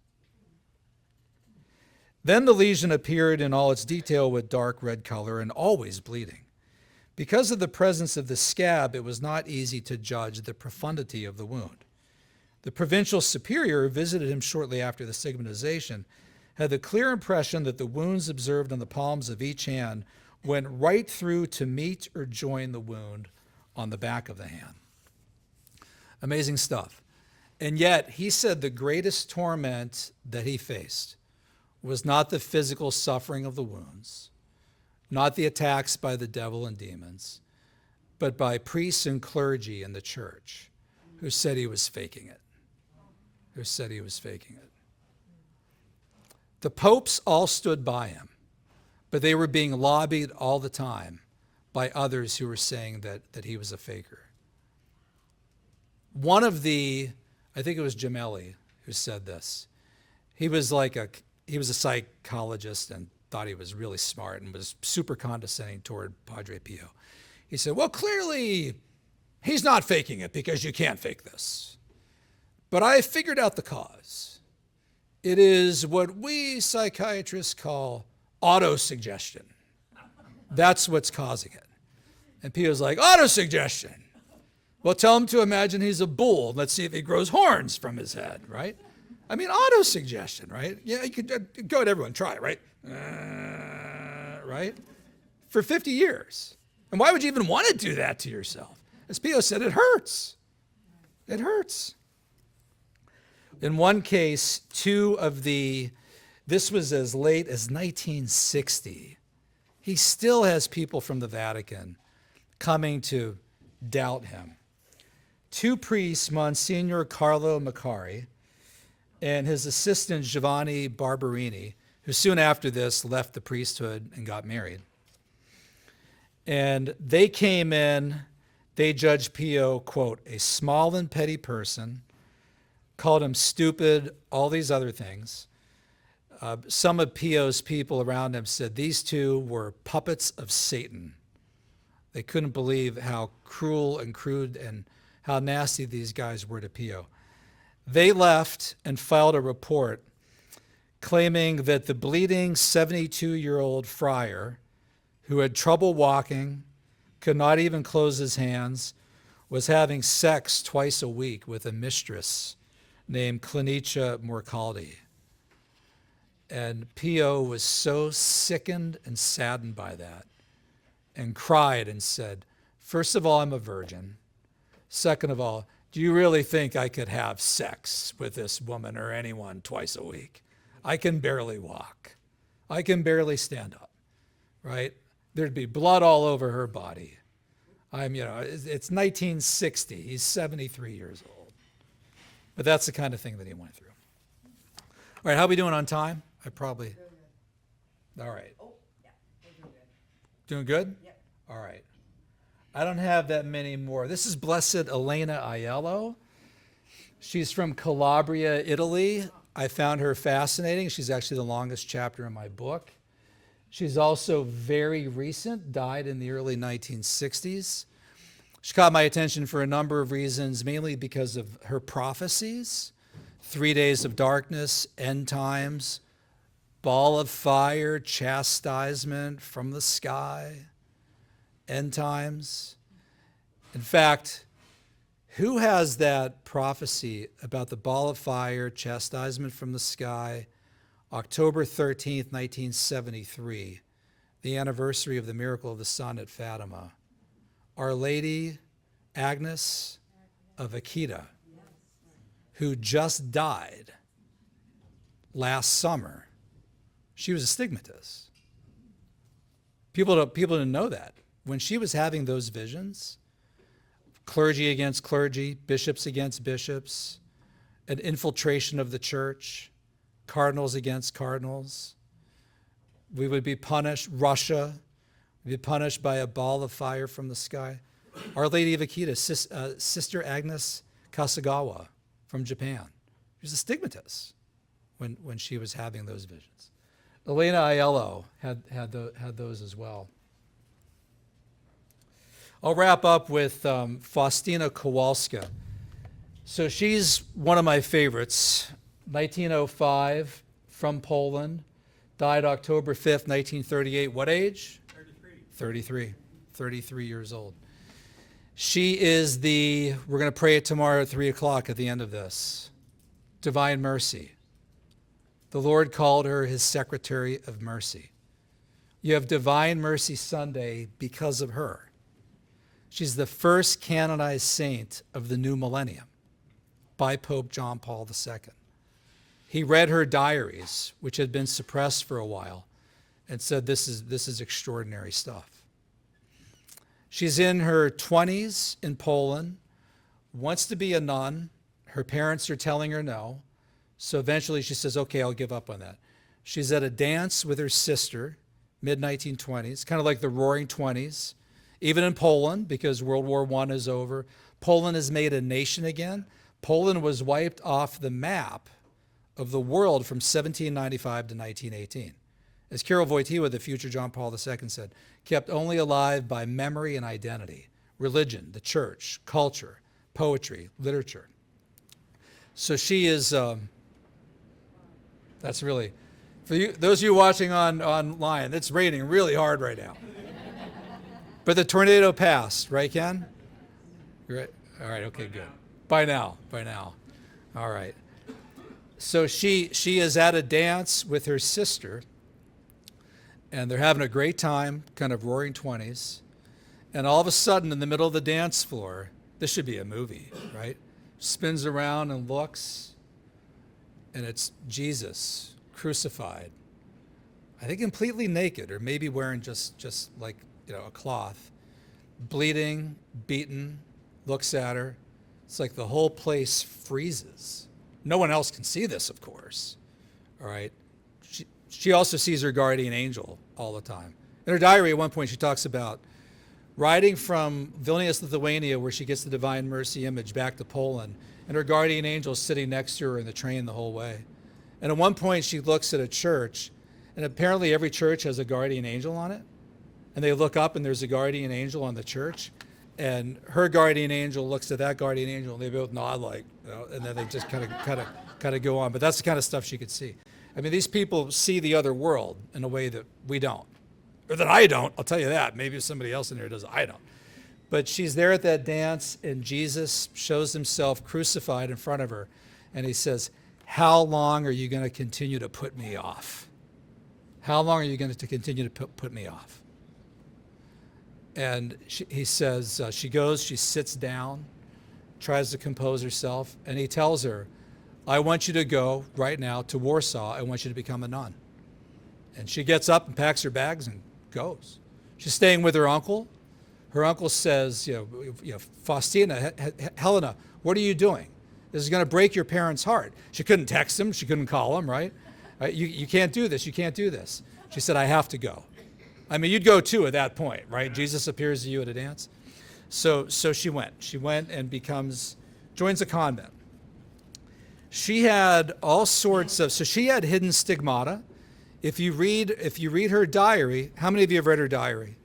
Then the lesion appeared in all its detail with dark red color and always bleeding. Because of the presence of the scab, it was not easy to judge the profundity of the wound. The provincial superior, who visited him shortly after the stigmatization, had the clear impression that the wounds observed on the palms of each hand went right through to meet or join the wound on the back of the hand. Amazing stuff. And yet, he said the greatest torment that he faced was not the physical suffering of the wounds, not the attacks by the devil and demons, but by priests and clergy in the church who said he was faking it. The popes all stood by him, but they were being lobbied all the time by others who were saying that he was a faker. One of the, I think it was Gemelli who said this. He was a psychologist and thought he was really smart and was super condescending toward Padre Pio. He said, well, clearly he's not faking it because you can't fake this. But I figured out the cause. It is what we psychiatrists call autosuggestion. That's what's causing it. And Pio's like, autosuggestion. Well, tell him to imagine he's a bull. Let's see if he grows horns from his head, right? I mean, autosuggestion, right? Yeah, you could go at everyone, try it, right? Right? For 50 years. And why would you even want to do that to yourself? As Pio said, it hurts. It hurts. In one case, this was as late as 1960. He still has people from the Vatican coming to doubt him. Two priests, Monsignor Carlo Maccari and his assistant Giovanni Barberini, who soon after this left the priesthood and got married. And they came in, they judged Pio, quote, a small and petty person, called him stupid, all these other things. Some of Pio's people around him said these two were puppets of Satan. They couldn't believe how cruel and crude and how nasty these guys were to Pio. They left and filed a report claiming that the bleeding 72-year-old friar, who had trouble walking, could not even close his hands, was having sex twice a week with a mistress named Clinicia Morcaldi. And Pio was so sickened and saddened by that and cried and said, first of all, I'm a virgin. Second of all, do you really think I could have sex with this woman or anyone twice a week? I can barely walk. I can barely stand up, right? There'd be blood all over her body. It's 1960. He's 73 years old. But that's the kind of thing that he went through. All right, how are we doing on time? All right. Oh, yeah, we're doing good. Doing good? Yep. All right. I don't have that many more. This is Blessed Elena Aiello. She's from Calabria, Italy. I found her fascinating. She's actually the longest chapter in my book. She's also very recent, died in the early 1960s. She caught my attention for a number of reasons, mainly because of her prophecies, 3 days of darkness, end times, ball of fire, chastisement from the sky, end times. In fact, who has that prophecy about the ball of fire, chastisement from the sky, October 13th, 1973, the anniversary of the miracle of the sun at Fatima? Our Lady Agnes of Akita, who just died last summer. She was a stigmatist. People didn't know that. When she was having those visions, clergy against clergy, bishops against bishops, an infiltration of the church, cardinals against cardinals, we would be punished, Russia, be punished by a ball of fire from the sky. Our Lady of Akita, Sister Agnes Kasagawa from Japan. She was a stigmatist. when she was having those visions. Elena Aiello had those as well. I'll wrap up with Faustina Kowalska. So she's one of my favorites. 1905, from Poland, died October 5th, 1938. What age? 33 years old. She is we're going to pray it tomorrow at 3 o'clock at the end of this, Divine Mercy. The Lord called her his secretary of mercy. You have Divine Mercy Sunday because of her. She's the first canonized saint of the new millennium by Pope John Paul II. He read her diaries, which had been suppressed for a while, and said, this is extraordinary stuff. She's in her 20s in Poland, wants to be a nun. Her parents are telling her no. So eventually she says, okay, I'll give up on that. She's at a dance with her sister, mid-1920s, kind of like the Roaring Twenties, even in Poland, because World War I is over. Poland is made a nation again. Poland was wiped off the map of the world from 1795 to 1918. As Karol Wojtyła, the future John Paul II, said, kept only alive by memory and identity, religion, the church, culture, poetry, literature. So she is, that's really, for you, those of you watching online, it's raining really hard right now. But the tornado passed, right, Ken? You're right. All right, okay, good. By now. All right. So she is at a dance with her sister, and they're having a great time, kind of Roaring Twenties. And all of a sudden, in the middle of the dance floor, this should be a movie, right? Spins around and looks, and it's Jesus crucified. I think completely naked, or maybe wearing just like, a cloth, bleeding, beaten, looks at her. It's like the whole place freezes. No one else can see this, of course. All right. She also sees her guardian angel all the time. In her diary, at one point, she talks about riding from Vilnius, Lithuania, where she gets the Divine Mercy image, back to Poland, and her guardian angel is sitting next to her in the train the whole way. And at one point, she looks at a church, and apparently every church has a guardian angel on it. And they look up, and there's a guardian angel on the church. And her guardian angel looks at that guardian angel, and they both nod and then they just kind of go on. But that's the kind of stuff she could see. I mean, these people see the other world in a way that we don't, or that I don't. I'll tell you that. Maybe somebody else in there does. I don't. But she's there at that dance, and Jesus shows himself crucified in front of her, and he says, "How long are you going to continue to put me off? How long are you going to continue to put me off?" And he says, she goes, she sits down, tries to compose herself, and he tells her, "I want you to go right now to Warsaw. I want you to become a nun." And she gets up and packs her bags and goes. She's staying with her uncle. Her uncle says, "Faustina, Helena, what are you doing? This is going to break your parents' heart." She couldn't text him. She couldn't call him, right? You can't do this. You can't do this. She said, "I have to go." I mean, you'd go too at that point, right? Jesus appears to you at a dance. So she went. She went and joins a convent. She had all sorts of, so she had hidden stigmata. If you read her diary, how many of you have read her diary?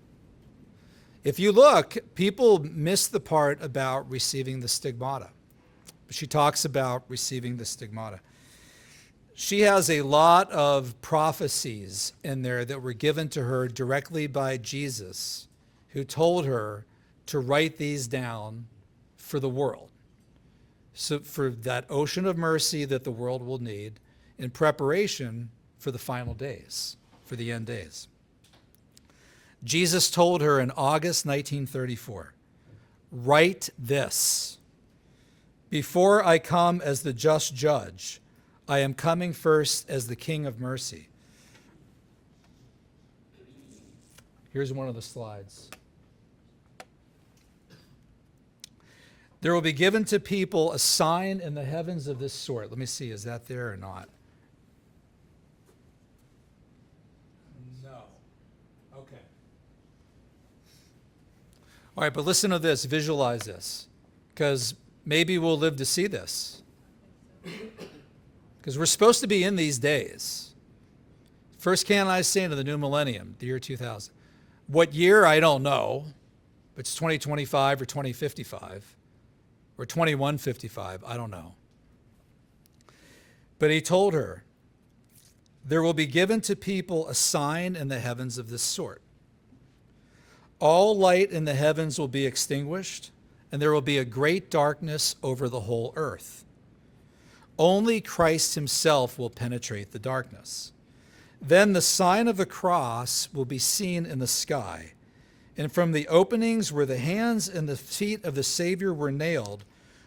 If you look, people miss the part about receiving the stigmata. But she talks about receiving the stigmata. She has a lot of prophecies in there that were given to her directly by Jesus, who told her to write these down for the world. So for that ocean of mercy that the world will need in preparation for the final days, for the end days. Jesus told her in August 1934, "Write this: before I come as the just judge, I am coming first as the King of mercy." Here's one of the slides. "There will be given to people a sign in the heavens of this sort." Let me see, is that there or not? No. Okay. All right, but listen to this, visualize this, because maybe we'll live to see this. Because we're supposed to be in these days. First canonized saint of the new millennium, the year 2000. What year, I don't know. If it's 2025 or 2055 or 2155, I don't know. But he told her, there will be given to people a sign in the heavens of this sort. All light in the heavens will be extinguished, and there will be a great darkness over the whole earth. Only Christ himself will penetrate the darkness. Then the sign of the cross will be seen in the sky, and from the openings where the hands and the feet of the Savior were nailed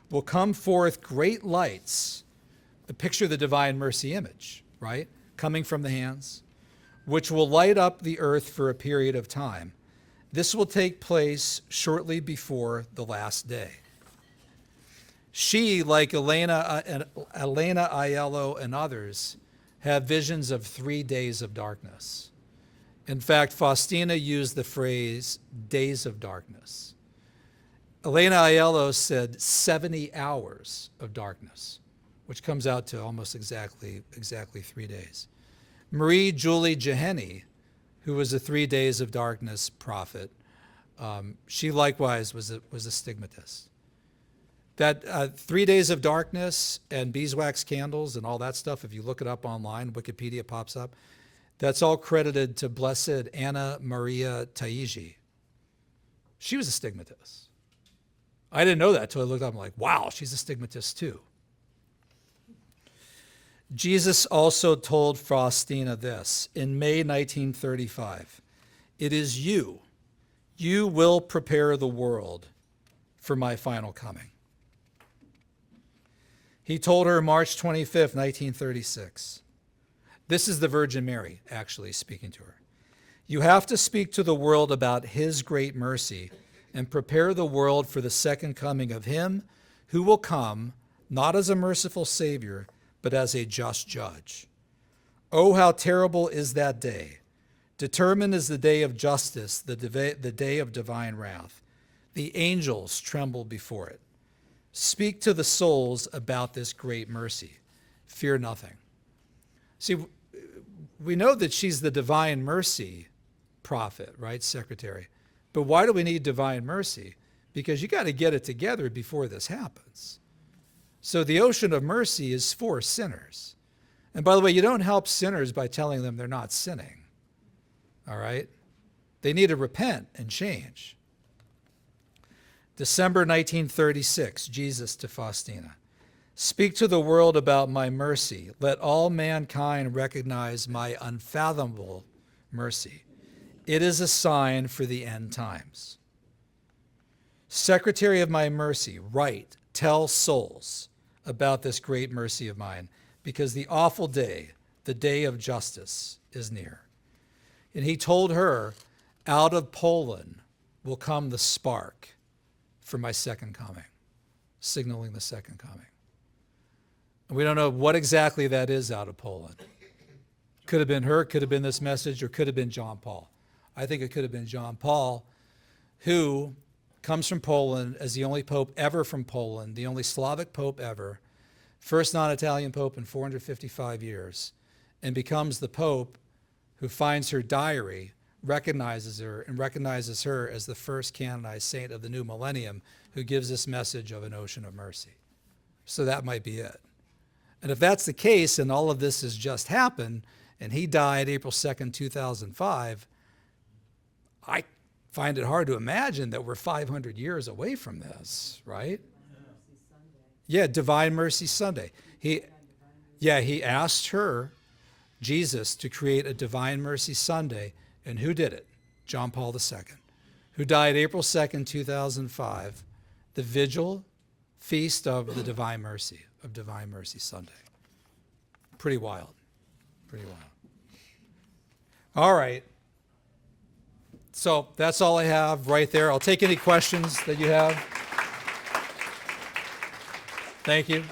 will come forth great lights. Picture the divine mercy image, right? Coming from the hands, which will light up the earth for a period of time. This will take place shortly before the last day. She, like Elena Aiello and others, have visions of 3 days of darkness. In fact, Faustina used the phrase days of darkness. Elena Aiello said 70 hours of darkness, which comes out to almost exactly 3 days. Marie Julie Jeheni, who was a 3 days of darkness prophet, she likewise was a stigmatist. That 3 days of darkness and beeswax candles and all that stuff, if you look it up online, Wikipedia pops up, that's all credited to Blessed Anna Maria Taigi. She was a stigmatist. I didn't know that until I looked up. I'm like, wow, she's a stigmatist too. Jesus also told Faustina this in May 1935. It is you. You will prepare the world for my final coming. He told her March 25th, 1936. This is the Virgin Mary actually speaking to her. You have to speak to the world about his great mercy and prepare the world for the second coming of him who will come not as a merciful Savior, but as a just judge. Oh, how terrible is that day. Determined is the day of justice, the day of divine wrath. The angels tremble before it. Speak to the souls about this great mercy. Fear nothing. See, we know that she's the divine mercy prophet, right? Secretary. But why do we need divine mercy? Because you got to get it together before this happens. So the ocean of mercy is for sinners. And by the way, you don't help sinners by telling them they're not sinning. All right? They need to repent and change. December 1936, Jesus to Faustina. Speak to the world about my mercy. Let all mankind recognize my unfathomable mercy. It is a sign for the end times. Secretary of my mercy, write, tell souls about this great mercy of mine, because the awful day, the day of justice, is near. And he told her, out of Poland will come the spark for my second coming, signaling the second coming. And we don't know what exactly that is out of Poland. Could have been her, could have been this message, or could have been John Paul. I think it could have been John Paul, who comes from Poland as the only pope ever from Poland, the only Slavic pope ever, first non-Italian pope in 455 years, and becomes the pope who finds her diary, recognizes her, and recognizes her as the first canonized saint of the new millennium, who gives this message of an ocean of mercy. So that might be it. And if that's the case, and all of this has just happened, and he died April 2nd, 2005, I find it hard to imagine that we're 500 years away from this, right? Yeah, Divine Mercy Sunday. He asked her, Jesus, to create a Divine Mercy Sunday, and who did it? John Paul II, who died April 2nd, 2005, the vigil feast of the Divine Mercy, of Divine Mercy Sunday. Pretty wild. Pretty wild. All right. So that's all I have right there. I'll take any questions that you have. Thank you.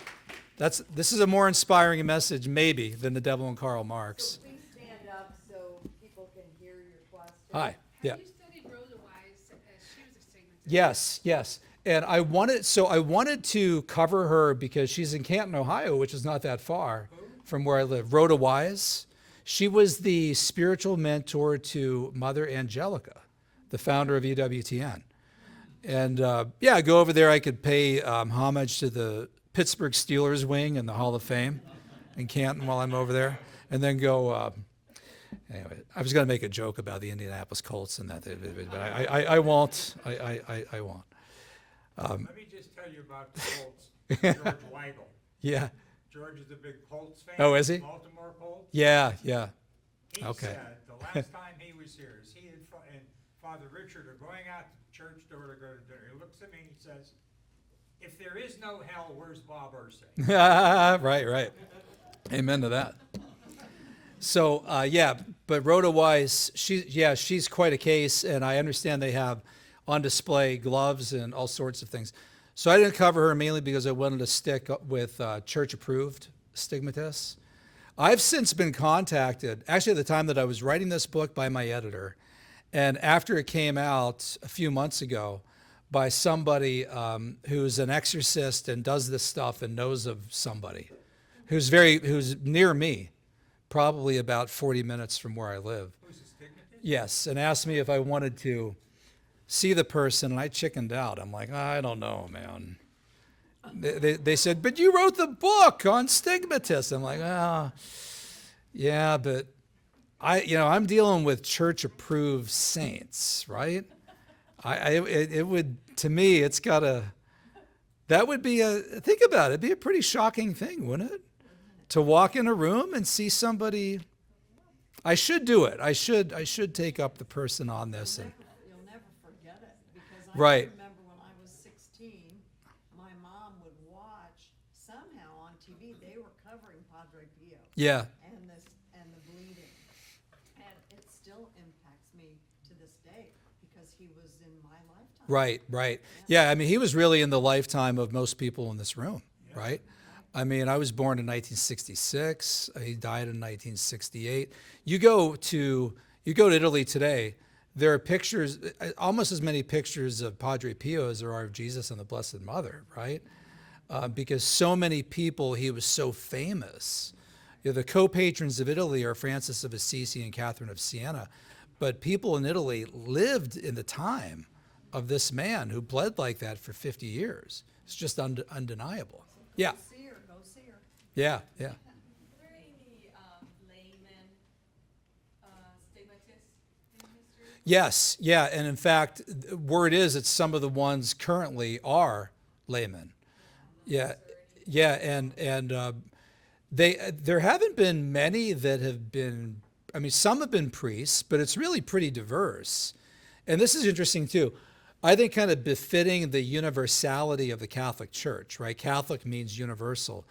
This is a more inspiring message, maybe, than The Devil and Karl Marx. So please stand up so people can hear your question. Hi. Yeah. Have you studied Rosa Wise? She was a stigmatist. Yes. And I wanted to cover her because she's in Canton, Ohio, which is not that far. from where I live. Rhoda Wise. She was the spiritual mentor to Mother Angelica, the founder of EWTN. And yeah, go over there. I could pay homage to the Pittsburgh Steelers wing in the Hall of Fame in Canton while I'm over there, and then go. Anyway, I was going to make a joke about the Indianapolis Colts and that, but I won't. I won't. Let me just tell you about the Colts. George Weigel. Yeah. George is a big Colts fan. Oh, is he? Baltimore Colts. Yeah. He Okay. said the last time he was here, is he and Father Richard are going out to the church door to go to dinner. He looks at me and he says, "If there is no hell, where's Bob Ursay?" Right. Amen to that. So yeah, but Rhoda Wise, she's quite a case, and I understand they have on display gloves and all sorts of things. So I didn't cover her mainly because I wanted to stick with church-approved stigmatists. I've since been contacted, actually at the time that I was writing this book, by my editor, and after it came out a few months ago, by somebody who's an exorcist and does this stuff and knows of somebody who's near me, probably about 40 minutes from where I live. Who's a stigmatist? Yes, and asked me if I wanted to see the person, and I chickened out. I'm like, I don't know, man. They said, but you wrote the book on stigmatists. I'm like, yeah, but I'm dealing with church-approved saints, right? It would, to me, it's gotta. That would be think about it. It'd be a pretty shocking thing, wouldn't it? To walk in a room and see somebody. I should do it. I should take up the person on this. And You'll never forget it, because I Right. remember when I was 16, my mom would watch, somehow on TV, they were covering Padre Pio yeah, and the bleeding. And it still impacts me to this day, because he was in my lifetime. right. Yeah, I mean, he was really in the lifetime of most people in this room, right? I mean, I was born in 1966. He died in 1968. You go to Italy today, there are pictures, almost as many pictures of Padre Pio as there are of Jesus and the Blessed Mother, right? Because so many people, he was so famous. The co-patrons of Italy are Francis of Assisi and Catherine of Siena, but people in Italy lived in the time of this man who bled like that for 50 years. It's just undeniable. Yeah, Go see her. yeah. Are there any layman stigmatists in history? Yes, yeah, and in fact, word is that some of the ones currently are laymen. Yeah, and there haven't been many that have been. I mean, some have been priests, but it's really pretty diverse. And this is interesting too. I think kind of befitting the universality of the Catholic Church, right? Catholic means universal.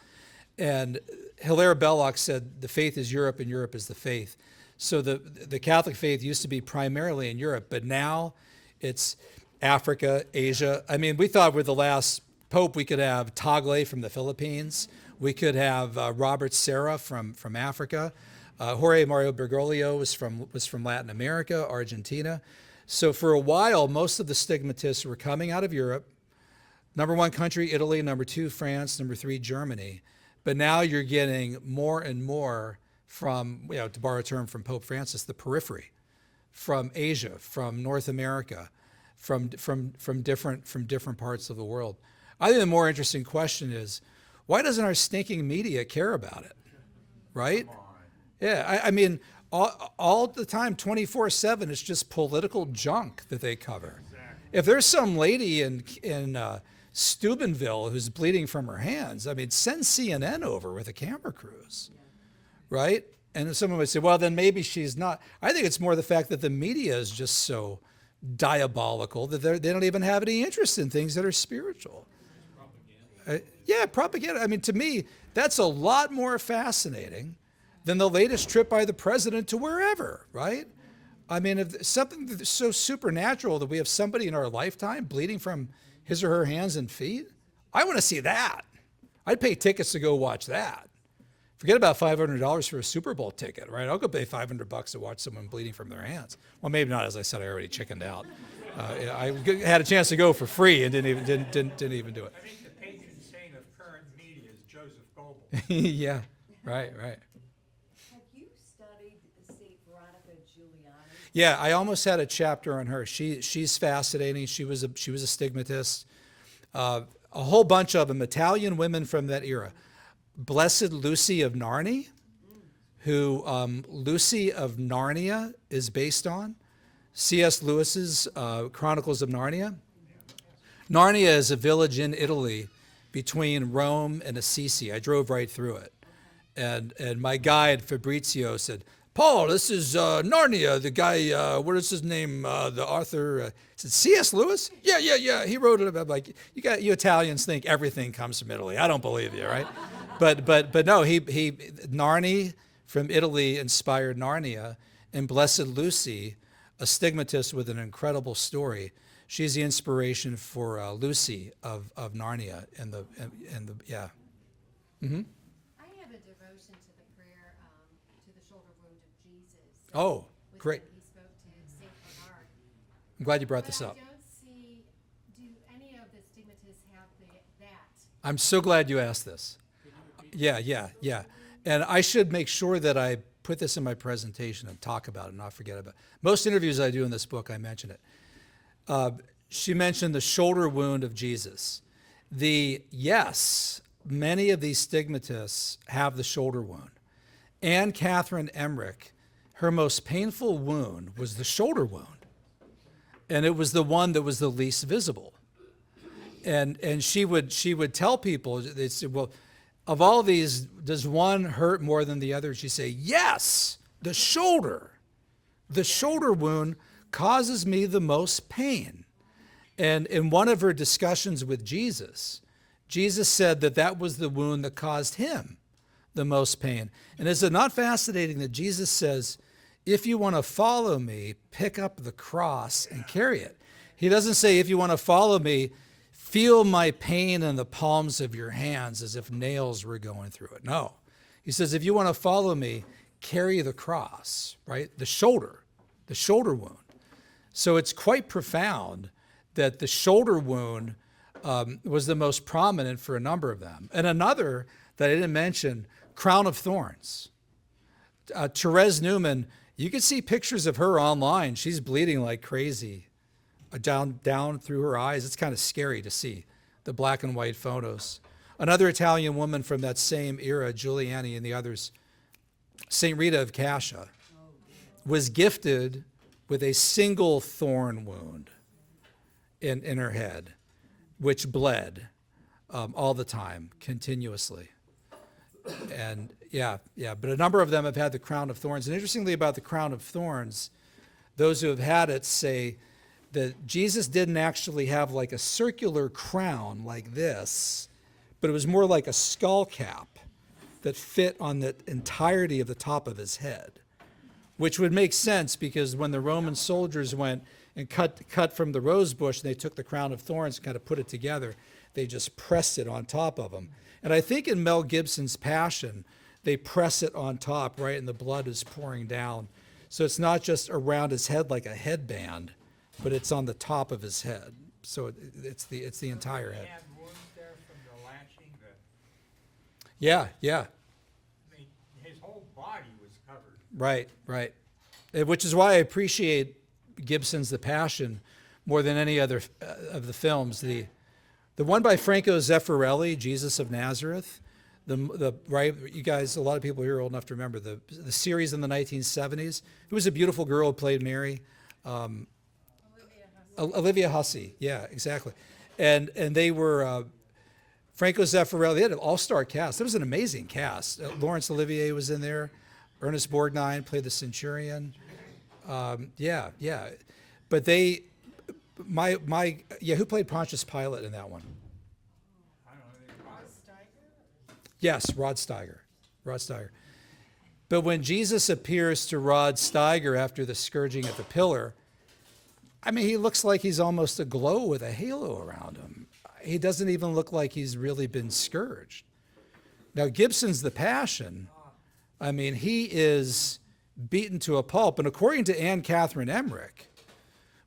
And Hilaire Belloc said the faith is Europe and Europe is the faith. So the Catholic faith used to be primarily in Europe, but now it's Africa, Asia. I mean, we thought with the last Pope we could have Tagle from the Philippines. We could have Robert Serra from Africa. Jorge Mario Bergoglio was from Latin America, Argentina. So for a while, most of the stigmatists were coming out of Europe. Number one country, Italy. Number two, France. Number three, Germany. But now you're getting more and more from, to borrow a term from Pope Francis, the periphery, from Asia, from North America, from different parts of the world. I think the more interesting question is, why doesn't our stinking media care about it, right? Yeah, I mean, all the time, 24/7, it's just political junk that they cover. If there's some lady in Steubenville who's bleeding from her hands, I mean, send CNN over with a camera crews, right? And someone would say, well, then maybe she's not. I think it's more the fact that the media is just so diabolical that they don't even have any interest in things that are spiritual. Yeah, propaganda. I mean, to me, that's a lot more fascinating than the latest trip by the president to wherever, right? I mean, if something that's so supernatural that we have somebody in our lifetime bleeding from his or her hands and feet, I want to see that. I'd pay tickets to go watch that. Forget about $500 for a Super Bowl ticket, right? I'll go pay $500 to watch someone bleeding from their hands. Well, maybe not. As I said, I already chickened out. I had a chance to go for free and didn't even do it. I think the patron saint of current media is Joseph Goebbels. Yeah, Right, right. Have you studied Saint Veronica Giuliani? Yeah, I almost had a chapter on her. She's fascinating. She was a stigmatist. A whole bunch of them, Italian women from that era. Blessed Lucy of Narni, who Lucy of Narnia is based on. C.S. Lewis's Chronicles of Narnia. Narnia is a village in Italy between Rome and Assisi. I drove right through it. And my guide, Fabrizio, said, Paul, this is Narnia, the guy, what is his name, the author? I said, C.S. Lewis? Yeah, he wrote it. I'm like, you Italians think everything comes from Italy. I don't believe you, right? but no, he Narni from Italy inspired Narnia, and Blessed Lucy, a stigmatist with an incredible story. She's the inspiration for Lucy of Narnia and the yeah. Mm-hmm. I have a devotion to the prayer to the shoulder wound of Jesus. Oh, with great. when he spoke to Saint Bernard. I'm glad you brought this But up. I don't see, do any of the stigmatists have that? I'm so glad you asked this. Yeah. And I should make sure that I put this in my presentation and talk about it and not forget about it. Most interviews I do in this book, I mention it. She mentioned the shoulder wound of Jesus. Yes, many of these stigmatists have the shoulder wound. Anne Catherine Emmerich, her most painful wound was the shoulder wound. And it was the one that was the least visible. And she would tell people, they'd say, well, of all these, does one hurt more than the other? She'd say, yes, the shoulder. The shoulder wound causes me the most pain. And in one of her discussions with Jesus, Jesus said that was the wound that caused him the most pain. And is it not fascinating that Jesus says, if you want to follow me, pick up the cross and carry it? He doesn't say, if you want to follow me, feel my pain in the palms of your hands as if nails were going through it. No. He says, if you want to follow me, carry the cross, right? The shoulder wound. So it's quite profound that the shoulder wound was the most prominent for a number of them. And another that I didn't mention, crown of thorns. Therese Newman, you can see pictures of her online. She's bleeding like crazy down through her eyes. It's kind of scary to see the black and white photos. Another Italian woman from that same era, Giuliani and the others, St. Rita of Cascia, was gifted with a single thorn wound in her head, which bled all the time, continuously. And but a number of them have had the crown of thorns. And interestingly about the crown of thorns, those who have had it say that Jesus didn't actually have like a circular crown like this, but it was more like a skull cap that fit on the entirety of the top of his head, which would make sense because when the Roman soldiers went and cut from the rose bush and they took the crown of thorns and kind of put it together, they just pressed it on top of him. And I think in Mel Gibson's Passion, they press it on top, right, and the blood is pouring down. So it's not just around his head like a headband, but it's on the top of his head. So it's the entire He head. had wounds there from the lashing, Yeah. I mean, his whole body was covered. Right. Which is why I appreciate Gibson's The Passion more than any other of the films. The one by Franco Zeffirelli, Jesus of Nazareth, right, you guys, a lot of people here are old enough to remember the series in the 1970s. It was a beautiful girl who played Mary. Olivia Hussey, yeah, exactly. And they were, Franco Zeffirelli, they had an all-star cast. It was an amazing cast. Laurence Olivier was in there. Ernest Borgnine played the centurion. Yeah. But who played Pontius Pilate in that one? I don't know. Yes, Rod Steiger. But when Jesus appears to Rod Steiger after the scourging at the pillar, I mean, he looks like he's almost aglow with a halo around him. He doesn't even look like he's really been scourged. Now, Gibson's The Passion, I mean, he is beaten to a pulp. And according to Anne Catherine Emmerich,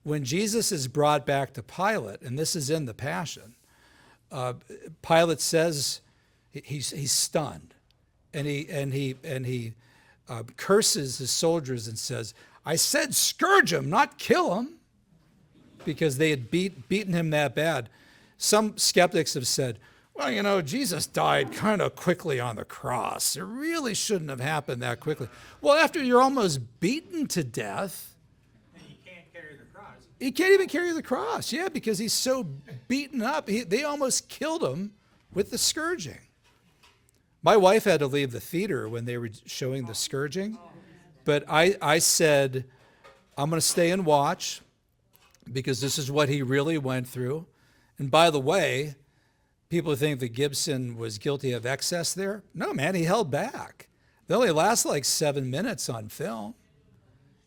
when Jesus is brought back to Pilate, and this is in The Passion, Pilate says he's stunned. and he curses his soldiers and says, "I said scourge him, not kill him," because they had beaten him that bad. Some skeptics have said, well, Jesus died kind of quickly on the cross. It really shouldn't have happened that quickly. Well, after you're almost beaten to death, And he can't carry the cross. he can't even carry the cross, yeah, because he's so beaten up. They almost killed him with the scourging. My wife had to leave the theater when they were showing the scourging, but I said, I'm going to stay and watch because this is what he really went through. And by the way, people think that Gibson was guilty of excess there. No, man, he held back. They only last like 7 minutes on film.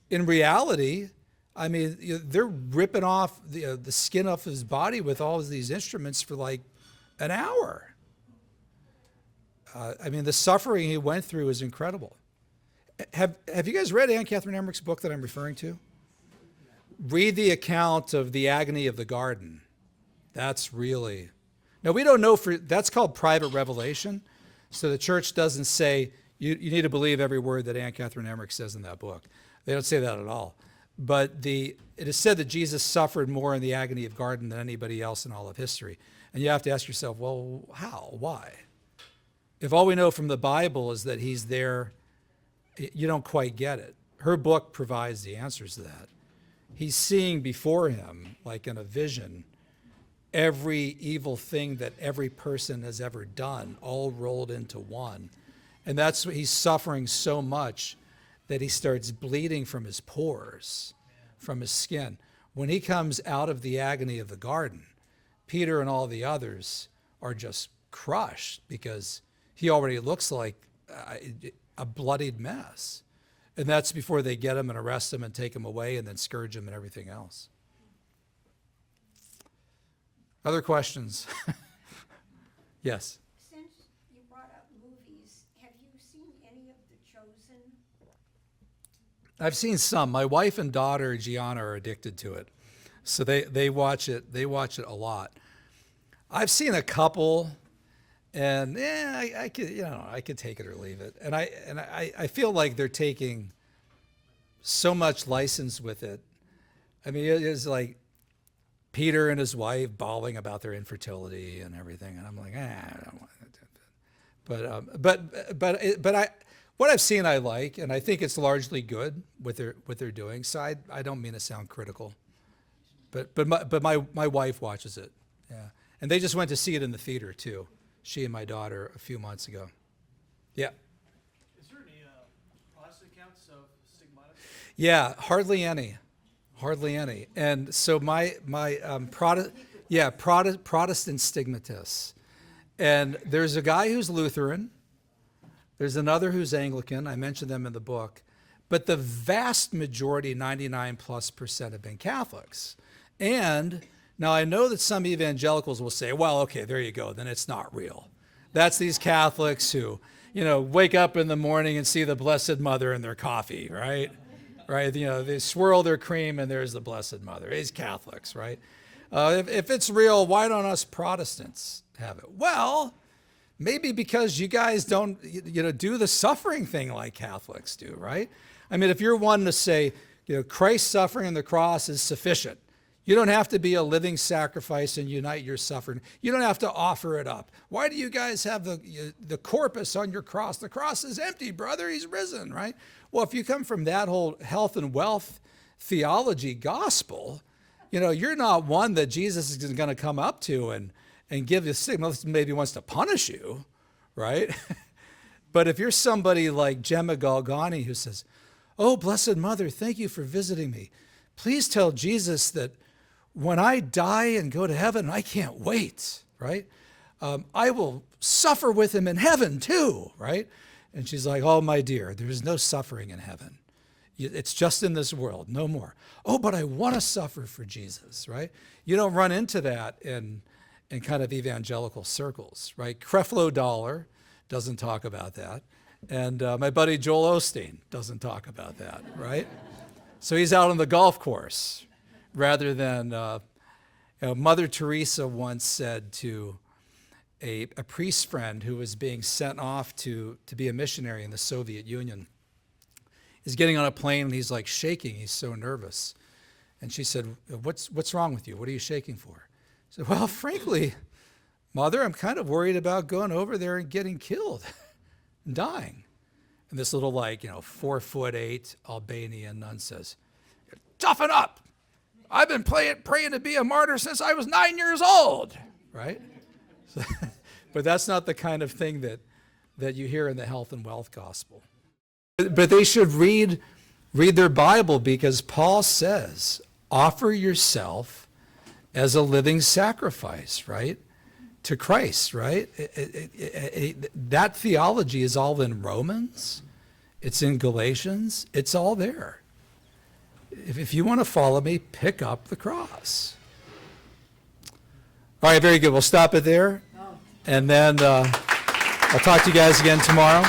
In reality, I mean, they're ripping off the skin off his body with all of these instruments for like an hour. I mean, the suffering he went through is incredible. Have you guys read Anne Catherine Emmerich's book that I'm referring to? Read the account of the agony of the garden. That's really... Now, we don't know that's called private revelation. So the church doesn't say, you need to believe every word that Anne Catherine Emmerich says in that book. They don't say that at all. But it is said that Jesus suffered more in the agony of garden than anybody else in all of history. And you have to ask yourself, well, how? Why? If all we know from the Bible is that he's there, you don't quite get it. Her book provides the answers to that. He's seeing before him, like in a vision, every evil thing that every person has ever done, all rolled into one. And that's what he's suffering so much that he starts bleeding from his pores, from his skin. When he comes out of the agony of the garden, Peter and all the others are just crushed because he already looks like a bloodied mess. And that's before they get him and arrest him and take him away and then scourge him and everything else. Other questions? Yes. Since you brought up movies, have you seen any of The Chosen? I've seen some. My wife and daughter, Gianna, are addicted to it. So they watch it. They watch it a lot. I've seen a couple, and I could take it or leave it. And I feel like they're taking so much license with it. I mean, it's like Peter and his wife bawling about their infertility and everything, and I'm like, I don't want to do that. But what I've seen I like, and I think it's largely good what they're doing. So I don't mean to sound critical, but my wife watches it, yeah, and they just went to see it in the theater too. She and my daughter a few months ago. Yeah. Is there any Protestant accounts of stigmata? Yeah, hardly any. And so my Protestant stigmatists. And there's a guy who's Lutheran. There's another who's Anglican. I mentioned them in the book. But the vast majority, 99+%, have been Catholics. And now I know that some evangelicals will say, well, okay, there you go, then it's not real. That's these Catholics who, wake up in the morning and see the Blessed Mother in their coffee, right? Right, they swirl their cream and there's the Blessed Mother. It's Catholics, right? If it's real, why don't us Protestants have it? Well, maybe because you guys don't, do the suffering thing like Catholics do, right? I mean, if you're one to say, Christ's suffering on the cross is sufficient. You don't have to be a living sacrifice and unite your suffering. You don't have to offer it up. Why do you guys have the corpus on your cross? The cross is empty, brother. He's risen, right? Well, if you come from that whole health and wealth theology gospel, you're not one that Jesus is going to come up to and give you a signal. Maybe wants to punish you, right? But if you're somebody like Gemma Galgani who says, oh, Blessed Mother, thank you for visiting me. Please tell Jesus that when I die and go to heaven, I can't wait, right? I will suffer with him in heaven too, right? And she's like, oh, my dear, there's no suffering in heaven. It's just in this world, no more. Oh, but I want to suffer for Jesus, right? You don't run into that in kind of evangelical circles, right? Creflo Dollar doesn't talk about that. And my buddy Joel Osteen doesn't talk about that, right? So he's out on the golf course rather than, Mother Teresa once said to a priest friend who was being sent off to be a missionary in the Soviet Union. He's getting on a plane and he's like shaking. He's so nervous. And she said, what's wrong with you? What are you shaking for? He said, well, frankly, Mother, I'm kind of worried about going over there and getting killed and dying. And this little 4'8" Albanian nun says, toughen up. I've been praying to be a martyr since I was 9 years old, right? So, but that's not the kind of thing that you hear in the health and wealth gospel. But they should read their Bible, because Paul says, offer yourself as a living sacrifice, right? To Christ, right? That theology is all in Romans. It's in Galatians. It's all there. If you want to follow me, pick up the cross. All right, very good. We'll stop it there. And then I'll talk to you guys again tomorrow.